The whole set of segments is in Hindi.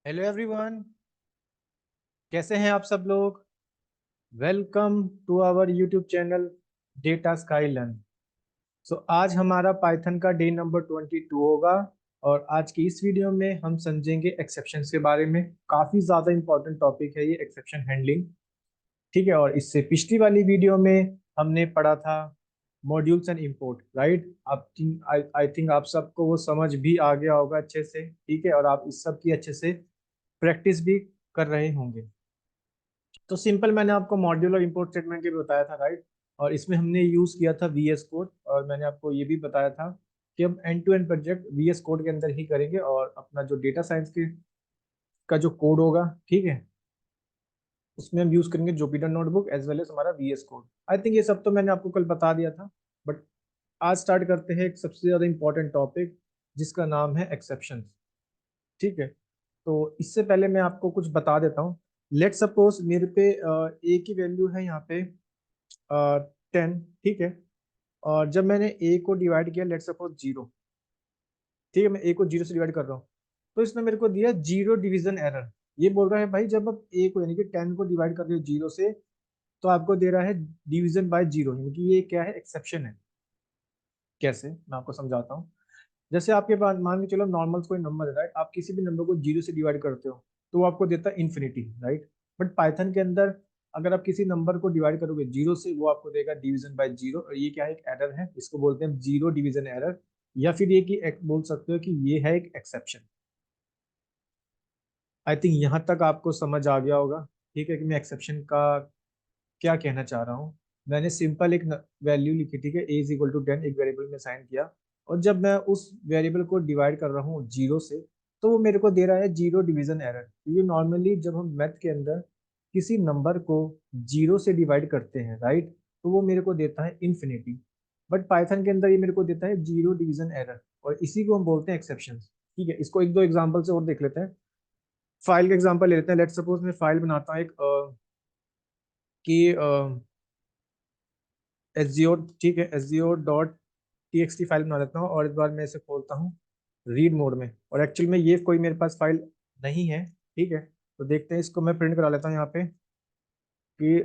हेलो एवरीवन, कैसे हैं आप सब लोग। Welcome to our YouTube channel data sky learn. So आज हमारा पाइथन का डे नंबर 22 होगा। और आज की इस वीडियो में हम समझेंगे एक्सेप्शंस के बारे में। काफ़ी ज़्यादा इंपॉर्टेंट टॉपिक है ये एक्सेप्शन हैंडलिंग। ठीक है, और इससे पिछली वाली वीडियो में हमने पढ़ा था मॉड्यूल्स एंड इंपोर्ट, राइट। आप आई थिंक आप सबको वो समझ भी आ गया होगा अच्छे से। ठीक है, और आप इस सब की अच्छे से प्रैक्टिस भी कर रहे होंगे। तो सिंपल मैंने आपको मॉड्यूल और इंपोर्ट स्टेटमेंट के भी बताया था, राइट। और इसमें हमने यूज किया था वीएस कोड, और मैंने आपको ये भी बताया था कि हम end to end project VS code के अंदर ही करेंगे, और अपना जो डेटा साइंस के का जो कोड होगा, ठीक है, उसमें हम यूज करेंगे Jupyter notebook as well as हमारा वीएस कोड। आई थिंक ये सब तो मैंने आपको कल बता दिया था। बट आज स्टार्ट करते हैं एक सबसे ज्यादा इंपॉर्टेंट टॉपिक, जिसका नाम है एक्सेप्शन। ठीक है, तो इससे पहले मैं आपको कुछ बता देता हूँ। लेट सपोज मेरे पे ए की वैल्यू है यहाँ पे 10। ठीक है, और जब मैंने ए को डिवाइड किया, लेट सपोज 0। ठीक है, मैं ए को 0 से डिवाइड कर रहा हूँ, तो इसने मेरे को दिया 0 डिवीजन एरर। ये बोल रहा है भाई, जब आप ए को यानी कि 10 को डिवाइड कर रहे हो 0 से, तो आपको दे रहा है डिवीजन बाय 0, यानी कि ये क्या है, एक्सेप्शन है। कैसे, मैं आपको समझाता हूँ। जैसे आपके पास मान के चलो नॉर्मल कोई नंबर है, राइट। आप किसी भी नंबर को 0 से डिवाइड करते हो तो वो आपको देता है इन्फिनिटी, राइट। बट पाइथन के अंदर अगर आप किसी नंबर को डिवाइड करोगे 0 से, वो आपको देगा डिवीजन बाय 0। और ये क्या है, एक एरर है, इसको बोलते हैं 0 डिवीजन एरर। या फिर ये कि बोल सकते हो कि ये है एक एक्सेप्शन। आई थिंक यहाँ तक आपको समझ आ गया होगा। ठीक है, कि मैं एक्सेप्शन का क्या कहना चाह रहा हूँ। मैंने सिंपल एक वैल्यू लिखी, ठीक है, ए इज इक्वल टू 10, एक वेरिएबल में साइन किया। और जब मैं उस वेरिएबल को डिवाइड कर रहा हूँ 0 से, तो वो मेरे को दे रहा है 0 डिवीजन एरर। क्योंकि नॉर्मली जब हम मैथ के अंदर किसी नंबर को 0 से डिवाइड करते हैं, राइट, तो वो मेरे को देता है इन्फिनिटी। बट पाइथन के अंदर ये मेरे को देता है 0 डिवीजन एरर, और इसी को हम बोलते हैं एक्सेप्शन। ठीक है, इसको एक दो एग्जाम्पल से और देख लेते हैं। फाइल का एग्जाम्पल ले लेते हैं। लेट सपोज मैं फाइल बनाता हूँ एक कि एसजीओ, ठीक है, एसजीओ डॉट टीएक्सटी फाइल बना देता हूँ, और इस बार मैं इसे खोलता हूँ रीड मोड में। और एक्चुअल में ये कोई मेरे पास फाइल नहीं है। ठीक है, तो देखते हैं, इसको मैं प्रिंट करा लेता हूँ यहाँ पे कि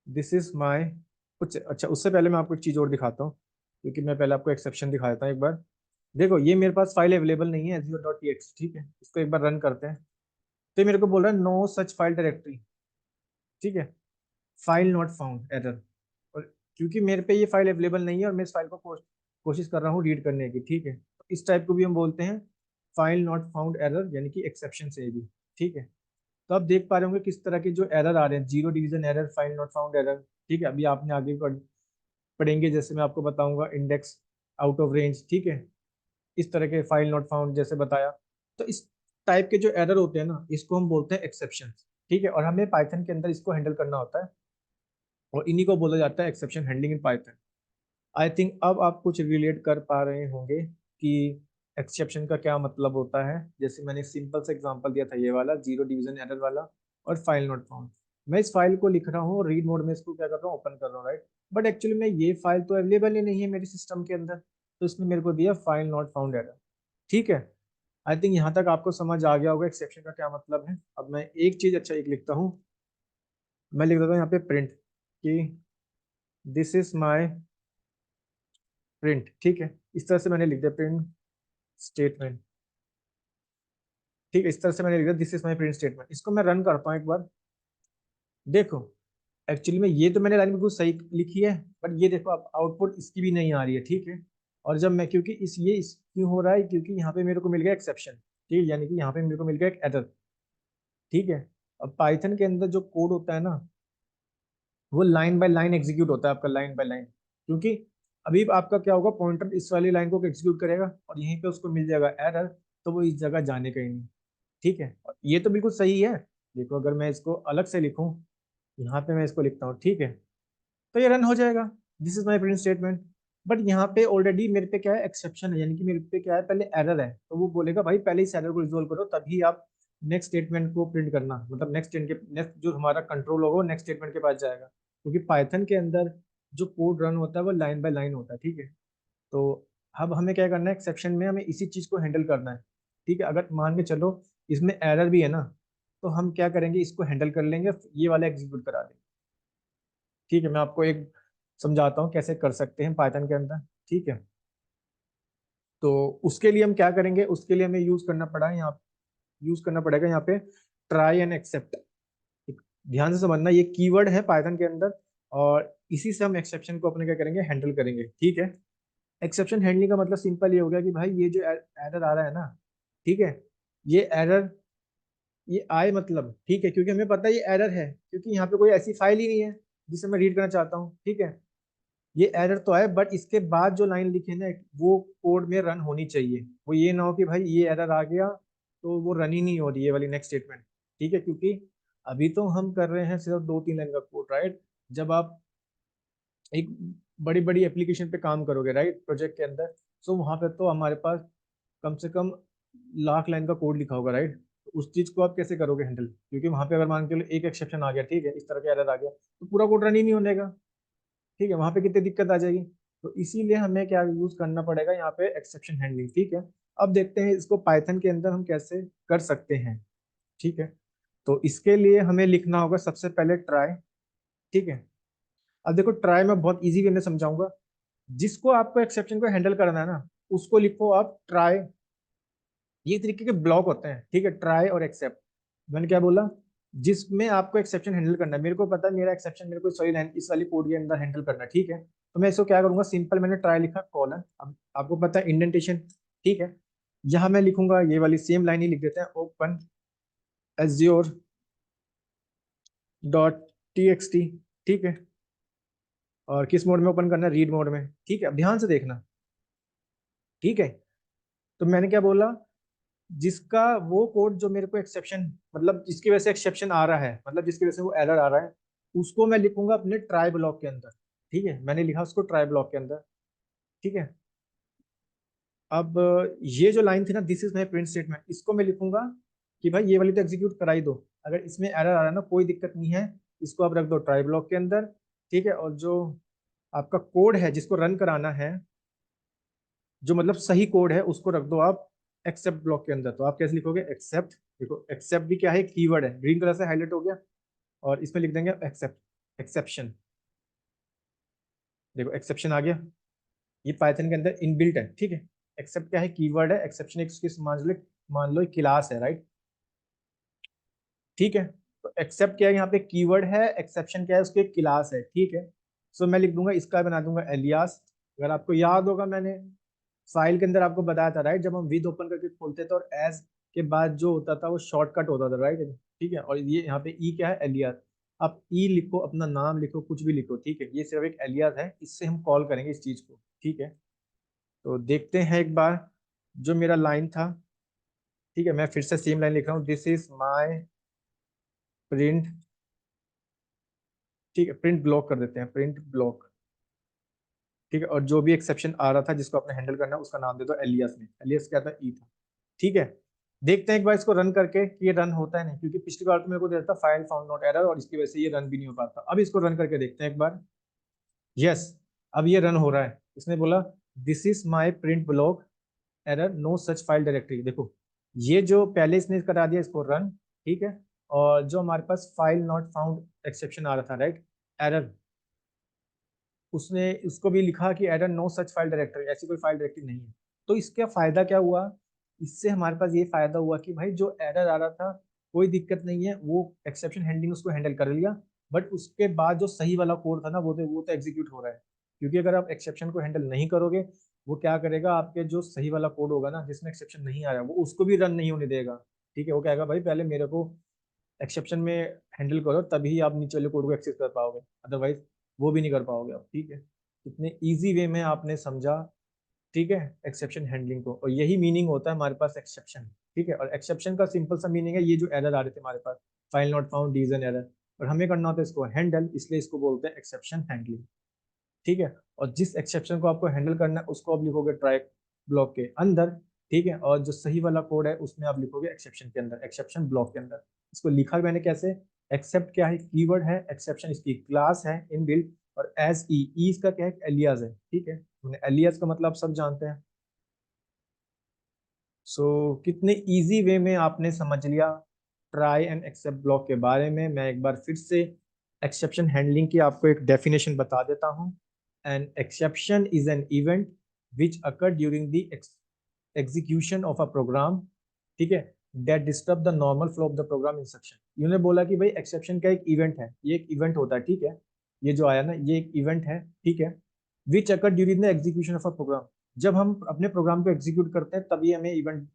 दिस इज माय कुछ। अच्छा, उससे पहले मैं आपको एक चीज़ और दिखाता हूँ, क्योंकि मैं पहले आपको एक्सेप्शन दिखा देता हूँ एक बार। देखो, ये मेरे पास फाइल अवेलेबल नहीं है एसजीओ डॉट टीएक्सटी। ठीक है, इसको एक बार रन करते हैं। तो ये मेरे को बोल रहा है नो सच फाइल डायरेक्टरी। ठीक है, फाइल नॉट फाउंड एरर। और क्योंकि मेरे पे ये फाइल अवेलेबल नहीं है, और मैं इस फाइल को कोशिश कर रहा हूँ रीड करने की। ठीक है, तो इस टाइप को भी हम बोलते हैं फाइल नॉट फाउंड एरर, यानी कि एक्सेप्शन से भी। ठीक है, तो आप देख पा रहे होंगे किस तरह के जो एरर आ रहे हैं, 0 division error, file not found error. ठीक है, अभी आपने आगे पढ़ेंगे, जैसे मैं आपको बताऊंगा इंडेक्स आउट ऑफ रेंज। ठीक है, इस तरह के फाइल नॉट फाउंड जैसे बताया। तो इस टाइप के जो एरर होते हैं ना, इसको हम बोलते हैं एक्सेप्शन। ठीक है, और हमें पाइथन के अंदर इसको हैंडल करना होता है, और इन्हीं को बोला जाता है exception handling in Python. I think अब आप कुछ रिलेट कर पा रहे होंगे कि एक्सेप्शन का क्या मतलब होता है। जैसे मैंने सिंपल सा एग्जांपल दिया था, ये वाला 0 डिवीजन एरर वाला, और फाइल नॉट फाउंड। मैं इस फाइल को लिख रहा हूँ और रीड मोड में इसको क्या कर रहा हूँ, ओपन कर रहा हूँ, राइट। बट एक्चुअली में ये फाइल तो अवेलेबल ही नहीं है मेरे सिस्टम के अंदर, तो इसने मेरे को दिया फाइल नॉट फाउंड एरर। ठीक है, आई थिंक यहाँ तक आपको समझ आ गया होगा एक्सेप्शन का क्या मतलब है। अब मैं एक चीज, अच्छा, एक लिखता हूँ। मैं लिख देता हूँ यहाँ पे प्रिंट कि दिस इज माई प्रिंट। ठीक है, इस तरह से मैंने लिख दिया प्रिंट स्टेटमेंट। ठीक है, इस तरह से मैंने लिख दिया this is my print statement. इसको मैं रन करता हूँ एक बार। देखो, एक्चुअली में ये तो मैंने लाइन बिल्कुल सही लिखी है, बट ये देखो अब आउटपुट इसकी भी नहीं आ रही है। ठीक है, और जब मैं, क्योंकि इस क्यों हो रहा है, क्योंकि यहाँ पे मेरे को मिल गया एक्सेप्शन। ठीक है, यानी कि यहाँ पे मेरे को मिल गया एक एरर। ठीक है, अब पाइथन के अंदर जो कोड होता है ना, वो लाइन बाय लाइन एग्जीक्यूट होता है आपका, लाइन बाय लाइन। क्योंकि अभी आपका क्या होगा, पॉइंटर इस वाली लाइन को एग्जीक्यूट करेगा, और यहीं पे उसको मिल जाएगा एरर, तो वो इस जगह जाने का ही नहीं। ठीक है, और ये तो बिल्कुल सही है। देखो, अगर मैं इसको अलग से लिखूं, यहाँ पे मैं इसको लिखता हूँ, ठीक है, तो ये रन हो जाएगा, this is my print statement. But यहाँ पे ऑलरेडी मेरे पे क्या है, एक्सेप्शन है, यानी कि मेरे पे क्या है, पहले एरर है। तो वो बोलेगा भाई पहले इस एरर को रिजोल्व करो, तभी आप नेक्स्ट स्टेटमेंट को प्रिंट करना, मतलब नेक्स्ट जो हमारा कंट्रोल होगा वो नेक्स्ट स्टेटमेंट के पास जाएगा। क्योंकि पाइथन के अंदर जो कोड रन होता है वो लाइन बाय लाइन होता है। ठीक है, तो अब हमें क्या करना है, एक्सेप्शन में हमें इसी चीज को हैंडल करना है। ठीक है, अगर मान के चलो इसमें एरर भी है ना, तो हम क्या करेंगे, इसको हैंडल कर लेंगे, ये वाला एग्जीक्यूट करा देंगे। ठीक है, मैं आपको एक समझाता हूँ कैसे कर सकते हैं पाइथन के अंदर। ठीक है, तो उसके लिए हम क्या करेंगे, उसके लिए हमें यूज करना पड़ेगा यहाँ पे ट्राई एंड एक्सेप्ट। ध्यान से समझना, ये कीवर्ड है पाइथन के अंदर, और इसी से हम एक्सेप्शन को अपने क्या करेंगे, हैंडल करेंगे। ठीक है, एक्सेप्शन हैंडलिंग का मतलब सिंपल ये हो गया कि भाई ये जो एरर आ रहा है ना, ठीक है, ये एरर, ये आए मतलब, ठीक है, क्योंकि हमें पता है ये एरर है, क्योंकि यहाँ पे कोई ऐसी फाइल ही नहीं है जिसे मैं रीड करना चाहता हूँ। ठीक है, ये एरर तो आए, बट इसके बाद जो लाइन लिखी है ना, वो कोड में रन होनी चाहिए। वो ये ना हो कि भाई ये एरर आ गया तो वो रन ही नहीं हो रही है वाली नेक्स्ट स्टेटमेंट। ठीक है, क्योंकि अभी तो हम कर रहे हैं सिर्फ 2-3 लाइन का कोड, राइट। जब आप एक बड़ी बड़ी एप्लीकेशन पे काम करोगे, राइट, प्रोजेक्ट के अंदर, सो वहां पे तो हमारे पास कम से कम लाख लाइन का कोड लिखा होगा, राइट। तो उस चीज को आप कैसे करोगे हैंडल, क्योंकि वहां पे अगर मान के लो एक एक्सेप्शन आ गया, ठीक है, इस तरह का एरर आ गया, तो पूरा कोड रन ही नहीं होने का। ठीक है, वहां पे कितनी दिक्कत आ जाएगी। तो इसीलिए हमें क्या यूज करना पड़ेगा यहाँ पे, एक्सेप्शन हैंडलिंग। ठीक है, अब देखते हैं इसको पाइथन के अंदर हम कैसे कर सकते हैं। ठीक है, तो इसके लिए हमें लिखना होगा सबसे पहले ट्राई। ठीक है, अब देखो ट्राई में बहुत इजी वे में समझाऊंगा। जिसको आपको एक्सेप्शन को हैंडल करना है ना, उसको लिखो आप ट्राई। ये तरीके के ब्लॉक होते हैं, ठीक है, ट्राई और एक्सेप्ट। मैंने क्या बोला, जिसमें आपको एक्सेप्शन हैंडल करना है, मेरे को पता है मेरा एक्सेप्शन मेरे को इस वाली कोड के अंदर हैंडल करना है। ठीक है, तो मैं इसको क्या करूंगा, सिंपल मैंने ट्राई लिखा, कॉलन, अब आपको पता है इंडेंटेशन। ठीक है, यहाँ मैं लिखूंगा ये वाली सेम लाइन ही लिख देते हैं, open azure dot T x T. ठीक है, और किस मोड में ओपन करना है, रीड मोड में। ठीक है, अब ध्यान से देखना। ठीक है, तो मैंने क्या बोला, जिसका वो कोड जो मेरे को एक्सेप्शन, मतलब जिसकी वजह से एक्सेप्शन आ रहा है, मतलब जिसकी वजह से वो एरर आ रहा है, उसको मैं लिखूंगा अपने ट्राई ब्लॉक के अंदर। ठीक है, मैंने लिखा उसको ट्राई ब्लॉक के अंदर। ठीक है, अब ये जो लाइन थी ना, this is my print statement, इसको मैं लिखूंगा कि भाई ये वाली तो एग्जीक्यूट करा ही दो। अगर इसमें एरर आ रहा है ना, कोई दिक्कत नहीं है, इसको आप रख दो ट्राई ब्लॉक के अंदर। ठीक है, और जो आपका कोड है जिसको रन कराना है, जो मतलब सही कोड है, उसको रख दो आप एक्सेप्ट ब्लॉक के अंदर। तो आप कैसे लिखोगे, एक्सेप्ट, देखो एक्सेप्ट भी क्या है, कीवर्ड है, ग्रीन कलर से हाईलाइट हो गया, और इसमें लिख देंगे एक्सेप्ट एक्सेप्शन। देखो एक्सेप्शन आ गया, ये पाइथन के अंदर इनबिल्ट है। ठीक है, एक्सेप्ट क्या है, कीवर्ड है, एक्सेप्शन एक उसकी मान लो एक क्लास है, राइट। ठीक है, तो एक्सेप्ट क्या है, यहाँ पे कीवर्ड है, एक्सेप्शन क्या है, उसकी एक क्लास है। ठीक है, सो मैं लिख दूंगा, इसका बना दूंगा एलियास। अगर आपको याद होगा, मैंने फाइल के अंदर आपको बताया था, राइट, जब हम विद ओपन करके खोलते थे और एज के बाद जो होता था वो शॉर्टकट होता था, राइट। ठीक है, और ये यहाँ पे ई क्या है, एलियास। आप ई लिखो, अपना नाम लिखो, कुछ भी लिखो, ठीक है, ये सिर्फ एक एलियास है, इससे हम कॉल करेंगे इस चीज को। ठीक है, तो देखते हैं एक बार जो मेरा लाइन था। ठीक है, मैं फिर से सेम लाइन लिख रहा हूँ, दिस इज माई प्रिंट। ठीक है, प्रिंट ब्लॉक कर देते हैं, प्रिंट ब्लॉक। ठीक है, और जो भी एक्सेप्शन आ रहा था जिसको आपने हैंडल करना है, उसका नाम दे दो एलियास में। एलियास क्या था, ई था। ठीक है, देखते हैं एक बार इसको रन करके कि ये रन होता है नहीं, क्योंकि पिछली बार तो मेरे को दे रहा था फाइल फाउंड नॉट एरर, और इसकी वजह से ये रन भी नहीं हो पाता। अब इसको रन करके देखते हैं एक बार। यस, अब ये रन हो रहा है। इसने बोला this is my print block, error no such file directory. देखो, ये जो पहले इसने करा दिया इसको रन। ठीक है, और जो हमारे पास फाइल नॉट फाउंड एक्सेप्शन आ रहा था, राइट, एरर, उसने उसको भी लिखा कि error no such file directory, ऐसी कोई फाइल डायरेक्टरी नहीं है। तो इसका फायदा क्या हुआ, इससे हमारे पास ये फायदा हुआ कि भाई जो एरर आ रहा था, कोई दिक्कत नहीं है, वो एक्सेप्शन हैंडलिंग उसको हैंडल कर लिया। बट उसके बाद जो सही वाला कोड था ना, वो तो एग्जीक्यूट हो रहा है। क्योंकि अगर आप एक्सेप्शन को हैंडल नहीं करोगे, वो क्या करेगा, आपके जो सही वाला कोड होगा ना, जिसमें एक्सेप्शन नहीं आया, वो उसको भी रन नहीं होने देगा। ठीक है, वो कहेगा भाई पहले मेरे को एक्सेप्शन में हैंडल करो, तभी आप नीचे वाले कोड को एक्सेस कर पाओगे, अदरवाइज वो भी नहीं कर पाओगे आप। ठीक है, इतने इजी वे में आपने समझा, ठीक है, एक्सेप्शन हैंडलिंग को, और यही मीनिंग होता है हमारे पास एक्सेप्शन। ठीक है, और एक्सेप्शन का सिंपल सा मीनिंग है, ये जो एरर आ रहे थे हमारे पास, file not found is an error, और हमें करना होता है इसको हैंडल, इसलिए इसको बोलते हैं एक्सेप्शन हैंडलिंग। ठीक है, और जिस एक्सेप्शन को आपको हैंडल करना है, उसको आप लिखोगे ट्राई ब्लॉक के अंदर। ठीक है, और जो सही वाला कोड है उसमें आप लिखोगे एक्सेप्शन के अंदर, एक्सेप्शन ब्लॉक के अंदर। इसको लिखा मैंने कैसे, एक्सेप्ट क्या है, कीवर्ड है, एक्सेप्शन इसकी क्लास है इनबिल्ट, और एज ई, ई इसका क्या है, एलियास है। ठीक है, एलियास का मतलब सब जानते हैं। कितने इजी वे में आपने समझ लिया ट्राई एंड एक्सेप्ट ब्लॉक के बारे में। मैं एक बार फिर से एक्सेप्शन हैंडलिंग की आपको एक डेफिनेशन बता देता हूँ। An exception is an event which occur during the execution of a program, ठीक है, that disturb the normal flow of the program instruction. इन्होंने बोला कि भाई एक्सेप्शन का एक इवेंट है, ये एक इवेंट होता है, ठीक है, ये जो आया ना ये एक इवेंट है, ठीक है, which occur during the execution of a program. जब हम अपने प्रोग्राम को एग्जीक्यूट करते हैं तभी हमें इवेंट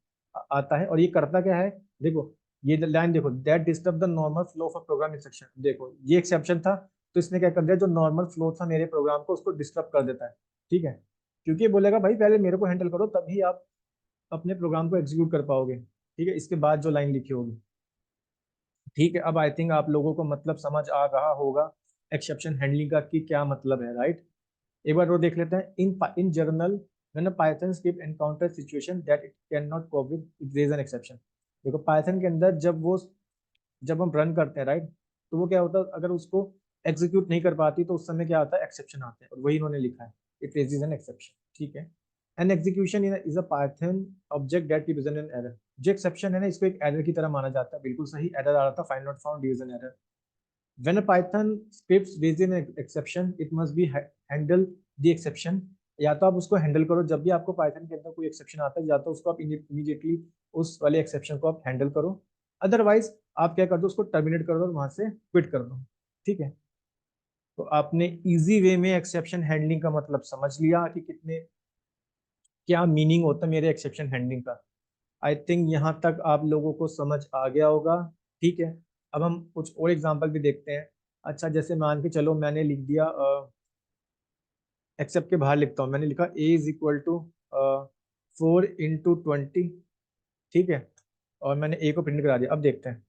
आता है, और ये करता क्या है, देखो ये लाइन देखो, that disturb the normal flow of a programme instruction. देखो ये एक्सेप्शन था, तो इसने क्या कर दिया, जो नॉर्मल फ्लो था मेरे प्रोग्राम को उसको डिस्टर्ब कर देता है, ठीक है, क्योंकि ये बोलेगा भाई पहले मेरे को हैंडल करो तभी आप अपने प्रोग्राम को एग्जीक्यूट कर पाओगे, ठीक है, इसके बाद जो लाइन लिखी होगी, ठीक है। अब आई थिंक आप लोगों को मतलब समझ आ रहा होगा एक्सेप्शन हैंडलिंग का कि क्या मतलब है, राइट। एक बार वो देख लेते हैं। In general when a Python script encounter situation that it can not cope with, it raise an exception. देखो पाइथन के अंदर जब हम रन करते हैं, राइट, तो वो क्या होता है, अगर उसको एग्जीक्यूट नहीं कर पाती तो उस समय क्या आता है, एक्सेप्शन आता है, और वही इन्होंने लिखा है, इट रेजेस एन एक्सेप्शन, ठीक है। An execution is a Python object that represent an error. जो एक्सेप्शन है ना, इसको एक एरर की तरह माना जाता है, बिल्कुल सही, एरर आ रहा था, find not found division error. When a Python script raises an exception, it must be handle the exception। या तो आप उसको हैंडल करो, जब भी आपको पाइथन के अंदर कोई एक्सेप्शन आता है, या तो उसको आप इमीडिएटली उस वाले एक्सेप्शन को आप हैंडल करो, अदरवाइज आप क्या कर दो, उसको टर्मिनेट कर दो और वहां से क्विट कर दो, ठीक है। तो आपने इजी वे में एक्सेप्शन हैंडलिंग का मतलब समझ लिया कि कितने क्या मीनिंग होता है मेरे एक्सेप्शन हैंडलिंग का। आई थिंक यहाँ तक आप लोगों को समझ आ गया होगा, ठीक है। अब हम कुछ और एग्जांपल भी देखते हैं। अच्छा, जैसे मान के चलो मैंने लिख दिया, एक्सेप्ट के बाहर लिखता हूँ, मैंने लिखा ए इज इक्वल टू 4 into 20, ठीक है, और मैंने ए को प्रिंट करा दिया। अब देखते हैं,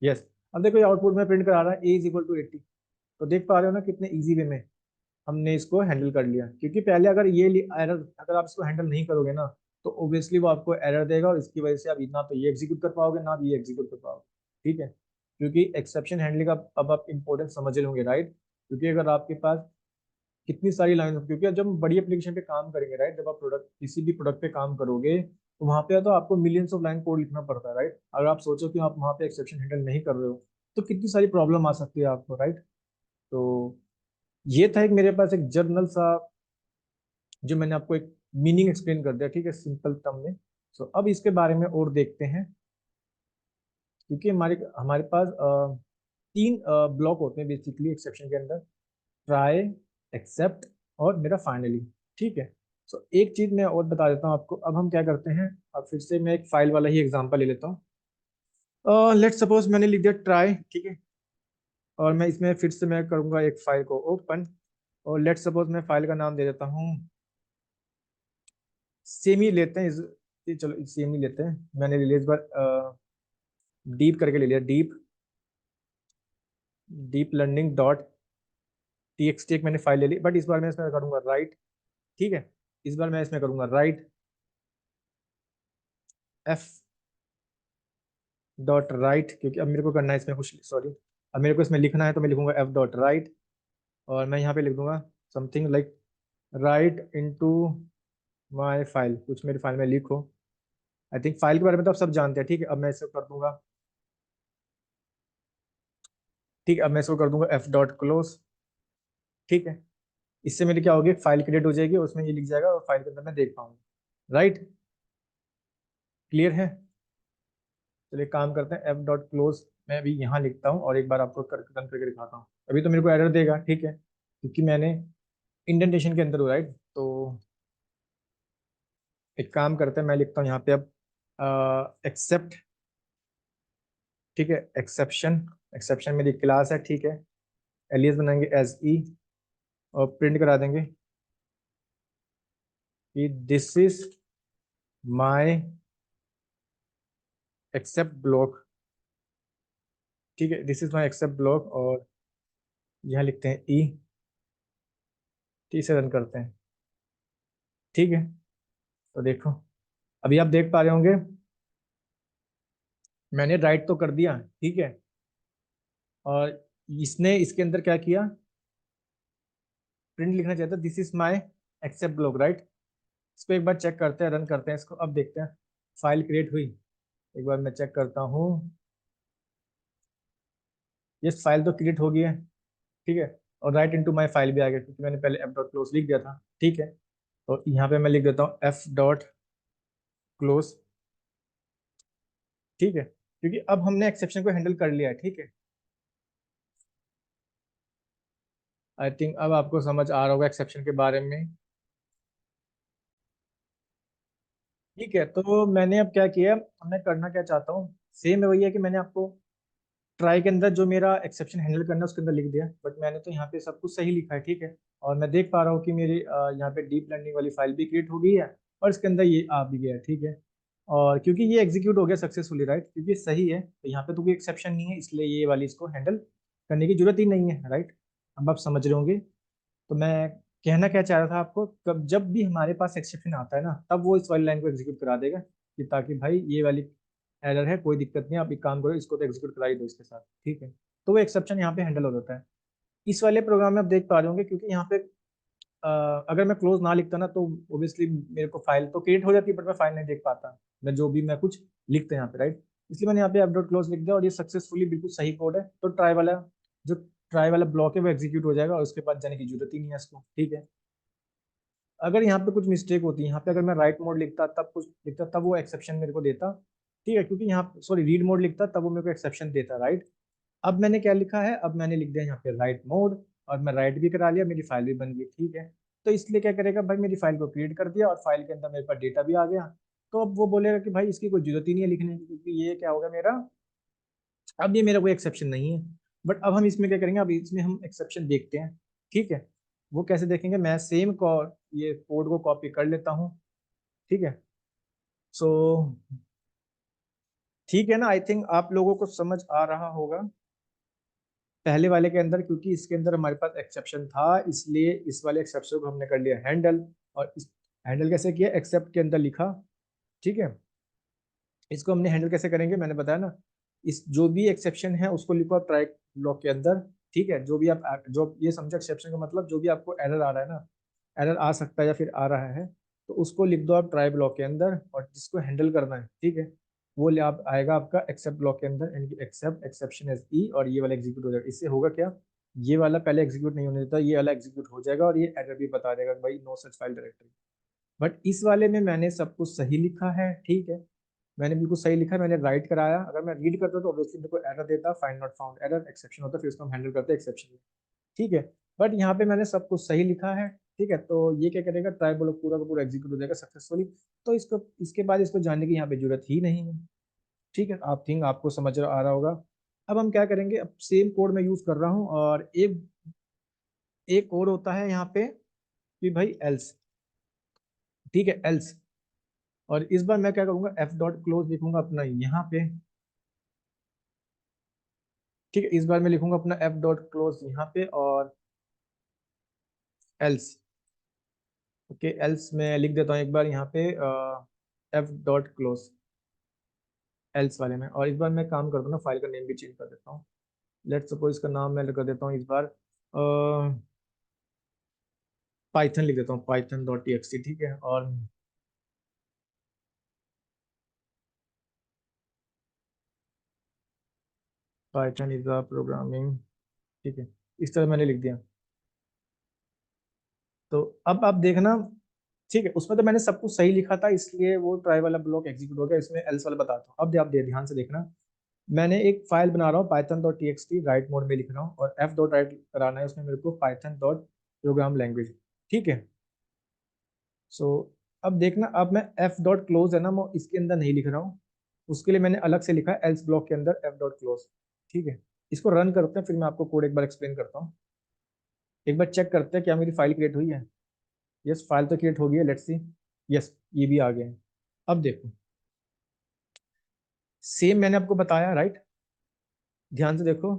यस, अब देखो ये आउटपुट में प्रिंट करा रहा है ए इज इक्वल टू 80। तो देख पा रहे हो ना कितने इजी वे में हमने इसको हैंडल कर लिया, क्योंकि पहले अगर ये एरर, अगर आप इसको हैंडल नहीं करोगे ना, तो ऑब्वियसली वो आपको एरर देगा, और इसकी वजह से आप ना तो ये एग्जीक्यूट कर पाओगे ना भी ये एग्जीक्यूट कर पाओगे, ठीक है। क्योंकि एक्सेप्शन हैंडलिंग का अब आप इंपॉर्टेंस समझ रहे होंगे, राइट। क्योंकि अगर आपके पास कितनी सारी लाइन, क्योंकि जब हम बड़ी एप्लीकेशन पे काम करेंगे, राइट, जब आप प्रोडक्ट किसी भी प्रोडक्ट पे काम करोगे, तो वहां पे तो आपको मिलियंस ऑफ लाइन कोड लिखना पड़ता है, राइट। अगर आप सोचो कि आप वहां पे एक्सेप्शन हैंडल नहीं कर रहे हो, तो कितनी सारी प्रॉब्लम आ सकती है आपको, राइट। तो ये था एक मेरे पास एक जर्नल सा, जो मैंने आपको एक मीनिंग एक्सप्लेन कर दिया, ठीक है, सिंपल टर्म में। सो अब इसके बारे में और देखते हैं, क्योंकि हमारे हमारे पास 3 ब्लॉक होते हैं बेसिकली एक्सेप्शन के अंदर, ट्राई, एक्सेप्ट और मेरा फाइनली, ठीक है। सो एक चीज मैं और बता देता हूँ आपको। अब हम क्या करते हैं, अब फिर से मैं एक फाइल वाला ही एग्जांपल ले लेता हूँ। लेट सपोज मैंने लिख दिया ट्राई, ठीक है, और मैं इसमें फिर से मैं करूंगा एक फाइल को ओपन, और लेट सपोज मैं फाइल का नाम दे देता हूँ सेमी लेते हैं चलो सेमी लेते हैं। मैंने ले लिया इस बार डीप करके ले लिया, डीप लर्निंग डॉट टी एक मैंने फाइल ले ली, बट इस बार मैं इसमें करूंगा राइट, ठीक है। इस बार मैं इसमें करूंगा राइट एफ डॉट राइट, क्योंकि अब मेरे को करना है इसमें कुछ, सॉरी, अब मेरे को इसमें लिखना है, तो मैं लिखूंगा एफ डॉट राइट, और मैं यहाँ पे लिख दूंगा something like right into my file, कुछ मेरी फाइल में लिखो। आई थिंक फाइल के बारे में तो आप सब जानते हैं, ठीक है। अब मैं इसे कर दूंगा, ठीक है, अब मैं इसको कर दूंगा एफ डॉट क्लोज, ठीक है। इससे मेरी क्या होगी, फाइल क्रिएट हो जाएगी, उसमें ये लिख जाएगा और फाइल के अंदर मैं देख पाऊंगा, राइट। क्लियर है। चलिए काम करते हैं, एफ डॉट क्लोज मैं अभी यहाँ लिखता हूँ, और एक बार आपको रन करके दिखाता हूँ। अभी तो मेरे को एरर देगा, ठीक है, क्योंकि मैंने इंडेंटेशन के अंदर हूँ, राइट। तो एक काम करते हैं, मैं लिखता हूँ यहाँ पे अब एक्सेप्ट, ठीक है, एक्सेप्शन, एक्सेप्शन मेरी क्लास है, ठीक है, एलियस बनाएंगे एज ई, और प्रिंट करा देंगे कि this is my except block, ठीक है, this is my except block, और यहाँ लिखते हैं ई, ठीक से रन करते हैं, ठीक है। तो देखो अभी आप देख पा रहे होंगे, मैंने राइट तो कर दिया, ठीक है, और इसने इसके अंदर क्या किया, प्रिंट लिखना चाहता है this is my except block, right. इसको एक बार चेक करते हैं, रन करते हैं इसको, अब देखते हैं। फाइल क्रिएट हुई, एक बार मैं चेक करता हूँ। ये फाइल तो क्रिएट हो गई है, ठीक है। और राइट इनटू माय फाइल भी आ गया, क्योंकि मैंने पहले एफ डॉट क्लोज लिख दिया था, ठीक है। तो यहाँ पे मैं लिख देता हूँ एफ डॉट क्लोज, ठीक है, क्योंकि अब हमने एक्सेप्शन को हैंडल कर लिया है, ठीक है। आई थिंक अब आपको समझ आ रहा होगा एक्सेप्शन के बारे में। ठीक है, तो मैंने अब क्या किया, मैं करना क्या चाहता हूँ, सेम है, वही है कि मैंने आपको ट्राई के अंदर जो मेरा एक्सेप्शन हैंडल करना है उसके अंदर लिख दिया, बट मैंने तो यहाँ पे सब कुछ सही लिखा है, ठीक है। और मैं देख पा रहा हूँ कि मेरी यहाँ पे डीप लर्निंग वाली फाइल भी क्रिएट हो गई है, और इसके अंदर ये आ भी गया है, ठीक है। और क्योंकि ये एग्जीक्यूट हो गया सक्सेसफुली, राइट, क्योंकि सही है, तो यहाँ पे तो कोई एक्सेप्शन नहीं है, इसलिए ये वाली इसको हैंडल करने की जरूरत ही नहीं है, राइट। अब आप समझ रहे होंगे। तो मैं कहना क्या चाह रहा था आपको, कब जब भी हमारे पास एक्सेप्शन आता है ना, तब वो इस वाली लाइन को एग्जीक्यूट करा देगा, कि ताकि भाई ये वाली एरर है, कोई दिक्कत नहीं, आप एक काम करो, इसको तो एग्जीक्यूट करा ही दो इसके साथ, ठीक है। तो वो एक्सेप्शन यहाँ पे हैंडल हो जाता है। इस वाले प्रोग्राम में आप देख पा रहे होंगे, क्योंकि यहाँ पे अगर मैं क्लोज ना लिखता ना, तो ओब्वियसली मेरे को फाइल तो क्रिएट हो जाती, बट मैं फाइल नहीं देख पाता, मैं जो भी मैं कुछ लिखते हैं यहाँ पे, राइट। इसलिए मैंने यहाँ पे एफ डॉट क्लोज लिख दिया, और ये सक्सेसफुली बिल्कुल सही कोड है, तो जो ट्राई वाला ब्लॉक है वो एग्जीक्यूट हो जाएगा, और उसके बाद जाने की जरूरत ही नहीं है इसको, ठीक है। अगर यहाँ पे कुछ मिस्टेक होती है, यहाँ पे अगर मैं राइट मोड लिखता तब कुछ लिखता, तब वो एक्सेप्शन मेरे को देता, ठीक है, क्योंकि यहाँ सॉरी रीड मोड लिखता तब वो मेरे को एक्सेप्शन देता, राइट। अब मैंने क्या लिखा है, अब मैंने लिख दिया यहाँ पे राइट मोड, और मैं राइट भी करा लिया, मेरी फाइल भी बन गई, ठीक है। तो इसलिए क्या करेगा भाई, मेरी फाइल को क्रिएट कर दिया, और फाइल के अंदर मेरे पास डेटा भी आ गया। तो अब वो बोलेगा कि भाई इसकी कोई जरूरत ही नहीं है लिखने की, क्योंकि ये क्या होगा मेरा, अब ये मेरा कोई एक्सेप्शन नहीं है। बट अब हम इसमें क्या करेंगे, अब इसमें हम एक्सेप्शन देखते हैं, ठीक है। वो कैसे देखेंगे, मैं सेम कोड, ये कोड को कॉपी कर लेता हूँ, ठीक है। सो ठीक है ना, आई थिंक आप लोगों को समझ आ रहा होगा पहले वाले के अंदर, क्योंकि इसके अंदर हमारे पास एक्सेप्शन था, इसलिए इस वाले एक्सेप्शन को हमने कर लिया हैंडल। और इस हैंडल कैसे किया, एक्सेप्ट के अंदर लिखा, ठीक है। इसको हमने हैंडल कैसे करेंगे, मैंने बताया ना, इस जो भी एक्सेप्शन है उसको लिखो आप ट्राई ब्लॉक के अंदर, ठीक है। जो भी आप जो ये समझो एक्सेप्शन का मतलब, जो भी आपको एरर आ रहा है ना, एरर आ सकता है या फिर आ रहा है, तो उसको लिख दो आप ट्राई ब्लॉक के अंदर, और जिसको हैंडल करना है, ठीक है, वो ले आप आएगा आपका एक्सेप्ट ब्लॉक के अंदर, यानी कि एक्सेप्ट एक्सेप्शन एज ई, और ये वाला एग्जीक्यूट हो जाएगा। इससे होगा क्या, ये वाला पहले एग्जीक्यूट नहीं होने देता, ये वाला एग्जीक्यूट हो जाएगा, और ये एरर भी बता देगा कि भाई no such file directory. But इस वाले में मैंने सब कुछ सही लिखा है, ठीक है, मैंने बिल्कुल सही लिखा है, मैंने राइट कराया। अगर मैं रीड करता तो ऑब्वियसली मेरे को एरर देता, find not found error, exception होता, फिर उसको हम हैंडल करते एक्सेप्शन में, ठीक है। बट यहाँ पे मैंने सब कुछ सही लिखा है, ठीक है। तो ये क्या करेगा, ट्राई ब्लॉक पूरा का पूरा एग्जीक्यूट हो जाएगा सक्सेसफुली। तो इसको इसके बाद इसको जानने की यहाँ पे जरूरत ही नहीं है, ठीक है। आप थिंक आपको समझ आ रहा होगा। अब हम क्या करेंगे, अब सेम कोड मैं यूज कर रहा हूँ, और एक एक कोड होता है यहाँ पे कि भाई एल्स, ठीक है, एल्स। और इस बार मैं क्या करूंगा, एफ डॉट क्लोज लिखूंगा अपना यहाँ पे, ठीक है। इस बार मैं लिखूंगा अपना एफ डॉट क्लोज यहाँ पे, और एल्स, ओके, एल्स मैं लिख देता हूँ एक बार यहाँ पे, एफ डॉट क्लोज एल्स वाले में। और इस बार मैं काम करता हूँ ना, फाइल का नेम भी चेंज कर देता हूँ। लेट सपोज इसका नाम मैं कर देता हूँ इस बार पाइथन लिख देता हूँ, Python dot T x T, ठीक है। और पाइथन इज अ प्रोग्रामिंग, ठीक है, इस तरह मैंने लिख दिया। तो अब आप देखना, ठीक है, उसमें तो मैंने सब कुछ सही लिखा था, इसलिए वो ट्राई वाला ब्लॉक एग्जीक्यूट हो गया, इसमें एल्स वाला बताता हूँ। अब आप ध्यान से देखना, मैंने एक फाइल बना रहा हूँ Python dot T x T, right mode में लिख रहा हूँ, और एफ डॉट राइट कराना है उसमें मेरे को, पाइथन डॉट प्रोग्राम लैंग्वेज, ठीक है। सो अब देखना, अब मैं एफ डॉट क्लोज है ना, मैं इसके अंदर नहीं लिख रहा हूँ, उसके लिए मैंने अलग से लिखा है एल्स ब्लॉक के अंदर एफ डॉट क्लोज, ठीक है। इसको रन करते हैं, फिर मैं आपको कोड एक बार एक्सप्लेन करता हूँ। एक बार चेक करते हैं क्या मेरी फाइल क्रिएट हुई है। यस, फाइल तो क्रिएट हो गई है, लेट्स सी। यस, ये भी आ गए हैं। अब देखो, सेम मैंने आपको बताया, राइट, ध्यान से देखो,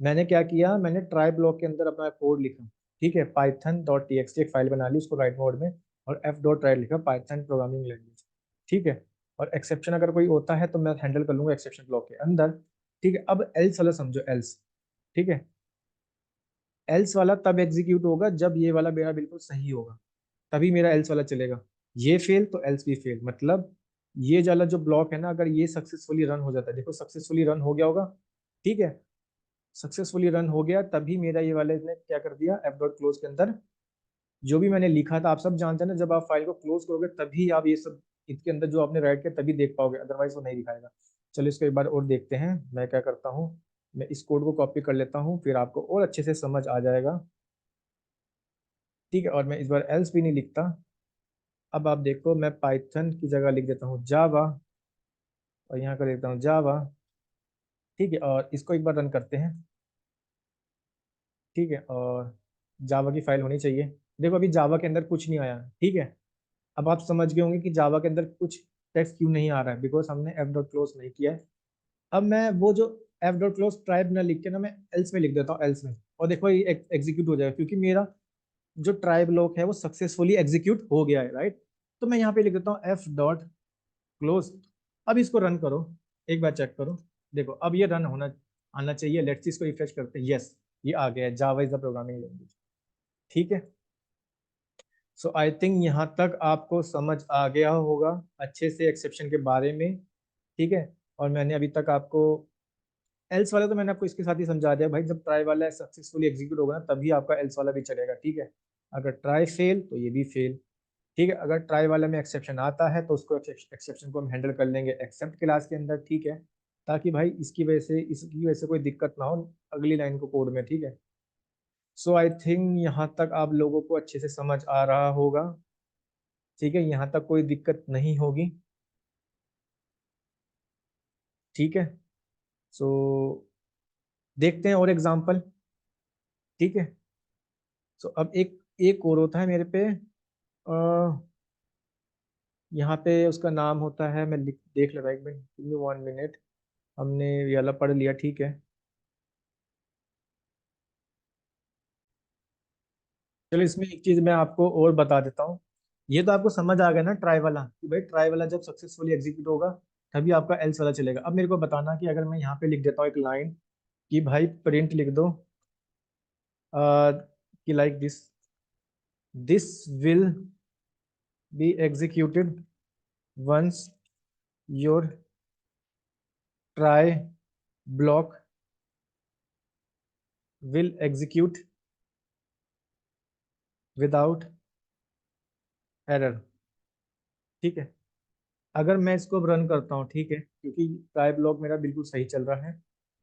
मैंने क्या किया, मैंने ट्राई ब्लॉक के अंदर अपना कोड लिखा, ठीक है, Python dot T x T, एक फाइल बना ली उसको राइट मोड में, और एफ डॉट राइट लिखा, पाइथन प्रोग्रामिंग लैंग्वेज, ठीक है। और एक्सेप्शन अगर कोई होता है तो मैं हैंडल कर लूंगा एक्सेप्शन ब्लॉक के अंदर, ठीक है। अब एल्स वाला समझो, एल्स, ठीक है, एल्स वाला तब एग्जीक्यूट होगा जब ये वाला मेरा बिल्कुल सही होगा, तभी मेरा एल्स वाला चलेगा। ये फेल तो एल्स भी फेल, मतलब ये वाला जो ब्लॉक है ना, अगर ये सक्सेसफुली रन हो जाता है, देखो सक्सेसफुली रन हो गया होगा, ठीक है, सक्सेसफुली रन हो गया, तभी मेरा ये वाले ने क्या कर दिया, एफ डॉट क्लोज के अंदर जो भी मैंने लिखा था, आप सब जानते हैं ना, जब आप फाइल को क्लोज करोगे तभी आप ये सब इसके अंदर जो आपने राइट किया तभी देख पाओगे, अदरवाइज वो नहीं दिखाएगा। चलो इसको एक बार और देखते हैं, मैं क्या करता हूँ, मैं इस कोड को कॉपी कर लेता हूँ, फिर आपको और अच्छे से समझ आ जाएगा, ठीक है। और मैं इस बार एल्स भी नहीं लिखता, अब आप देखो, मैं पाइथन की जगह लिख देता हूँ जावा, और यहाँ कर देता हूँ जावा, ठीक है, और इसको एक बार रन करते हैं, ठीक है, और जावा की फाइल होनी चाहिए। देखो अभी जावा के अंदर कुछ नहीं आया, ठीक है। अब आप समझ गए होंगे कि जावा के अंदर कुछ टेक्स्ट क्यों नहीं आ रहा है, बिकॉज हमने एफ डॉट क्लोज नहीं किया है। अब मैं वो जो एफ डॉट क्लोज ट्राइब ना लिख के ना, मैं एल्स में लिख देता हूँ, एल्स में, और देखो ये एग्जीक्यूट हो जाएगा, क्योंकि मेरा जो ट्राइब लॉक है वो सक्सेसफुली एग्जीक्यूट हो गया है, राइट। तो मैं यहाँ पे लिख देता हूँ एफ डॉट क्लोज। अब इसको रन करो, एक बार चेक करो, देखो अब ये रन होना आना चाहिए। लेट्स सी इसको रिफ्रेश करते हैं, यस ये आ गया है, Java is the programming language, ठीक है। सो आई थिंक यहाँ तक आपको समझ आ गया होगा अच्छे से एक्सेप्शन के बारे में, ठीक है। और मैंने अभी तक आपको एल्स वाला तो मैंने आपको इसके साथ ही समझा दिया भाई, जब ट्राई वाला सक्सेसफुली एग्जीक्यूट होगा ना तभी आपका एल्स वाला भी चलेगा, ठीक है। अगर ट्राई फेल तो ये भी फेल, ठीक है। अगर ट्राई वाले में एक्सेप्शन आता है तो उसको एक्सेप्शन को हम हैंडल कर लेंगे एक्सेप्ट क्लास के अंदर, ठीक है, ताकि भाई इसकी वजह से कोई दिक्कत ना हो अगली लाइन को कोड में, ठीक है। सो आई थिंक यहाँ तक आप लोगों को अच्छे से समझ आ रहा होगा, ठीक है, यहाँ तक कोई दिक्कत नहीं होगी, ठीक है। सो देखते हैं और एग्जांपल, ठीक है। सो अब एक एक और होता है मेरे पे, यहाँ पे उसका नाम होता है, मैं लिख देख ले रहा, एक मिनट, गिव मी 1 मिनट, हमने ये वाला पढ़ लिया, ठीक है। चलो इसमें एक चीज मैं आपको और बता देता हूँ, ये तो आपको समझ आ गया ना ट्राई वाला, कि भाई ट्राई वाला जब सक्सेसफुली एग्जीक्यूट होगा तभी आपका एल्स वाला चलेगा। अब मेरे को बताना कि अगर मैं यहाँ पे लिख देता हूँ एक लाइन, कि भाई प्रिंट लिख दो, कि like this will be executed once your try block will execute without error, ठीक है। अगर मैं इसको रन करता हूँ, ठीक है, क्योंकि ट्राई ब्लॉक मेरा बिल्कुल सही चल रहा है,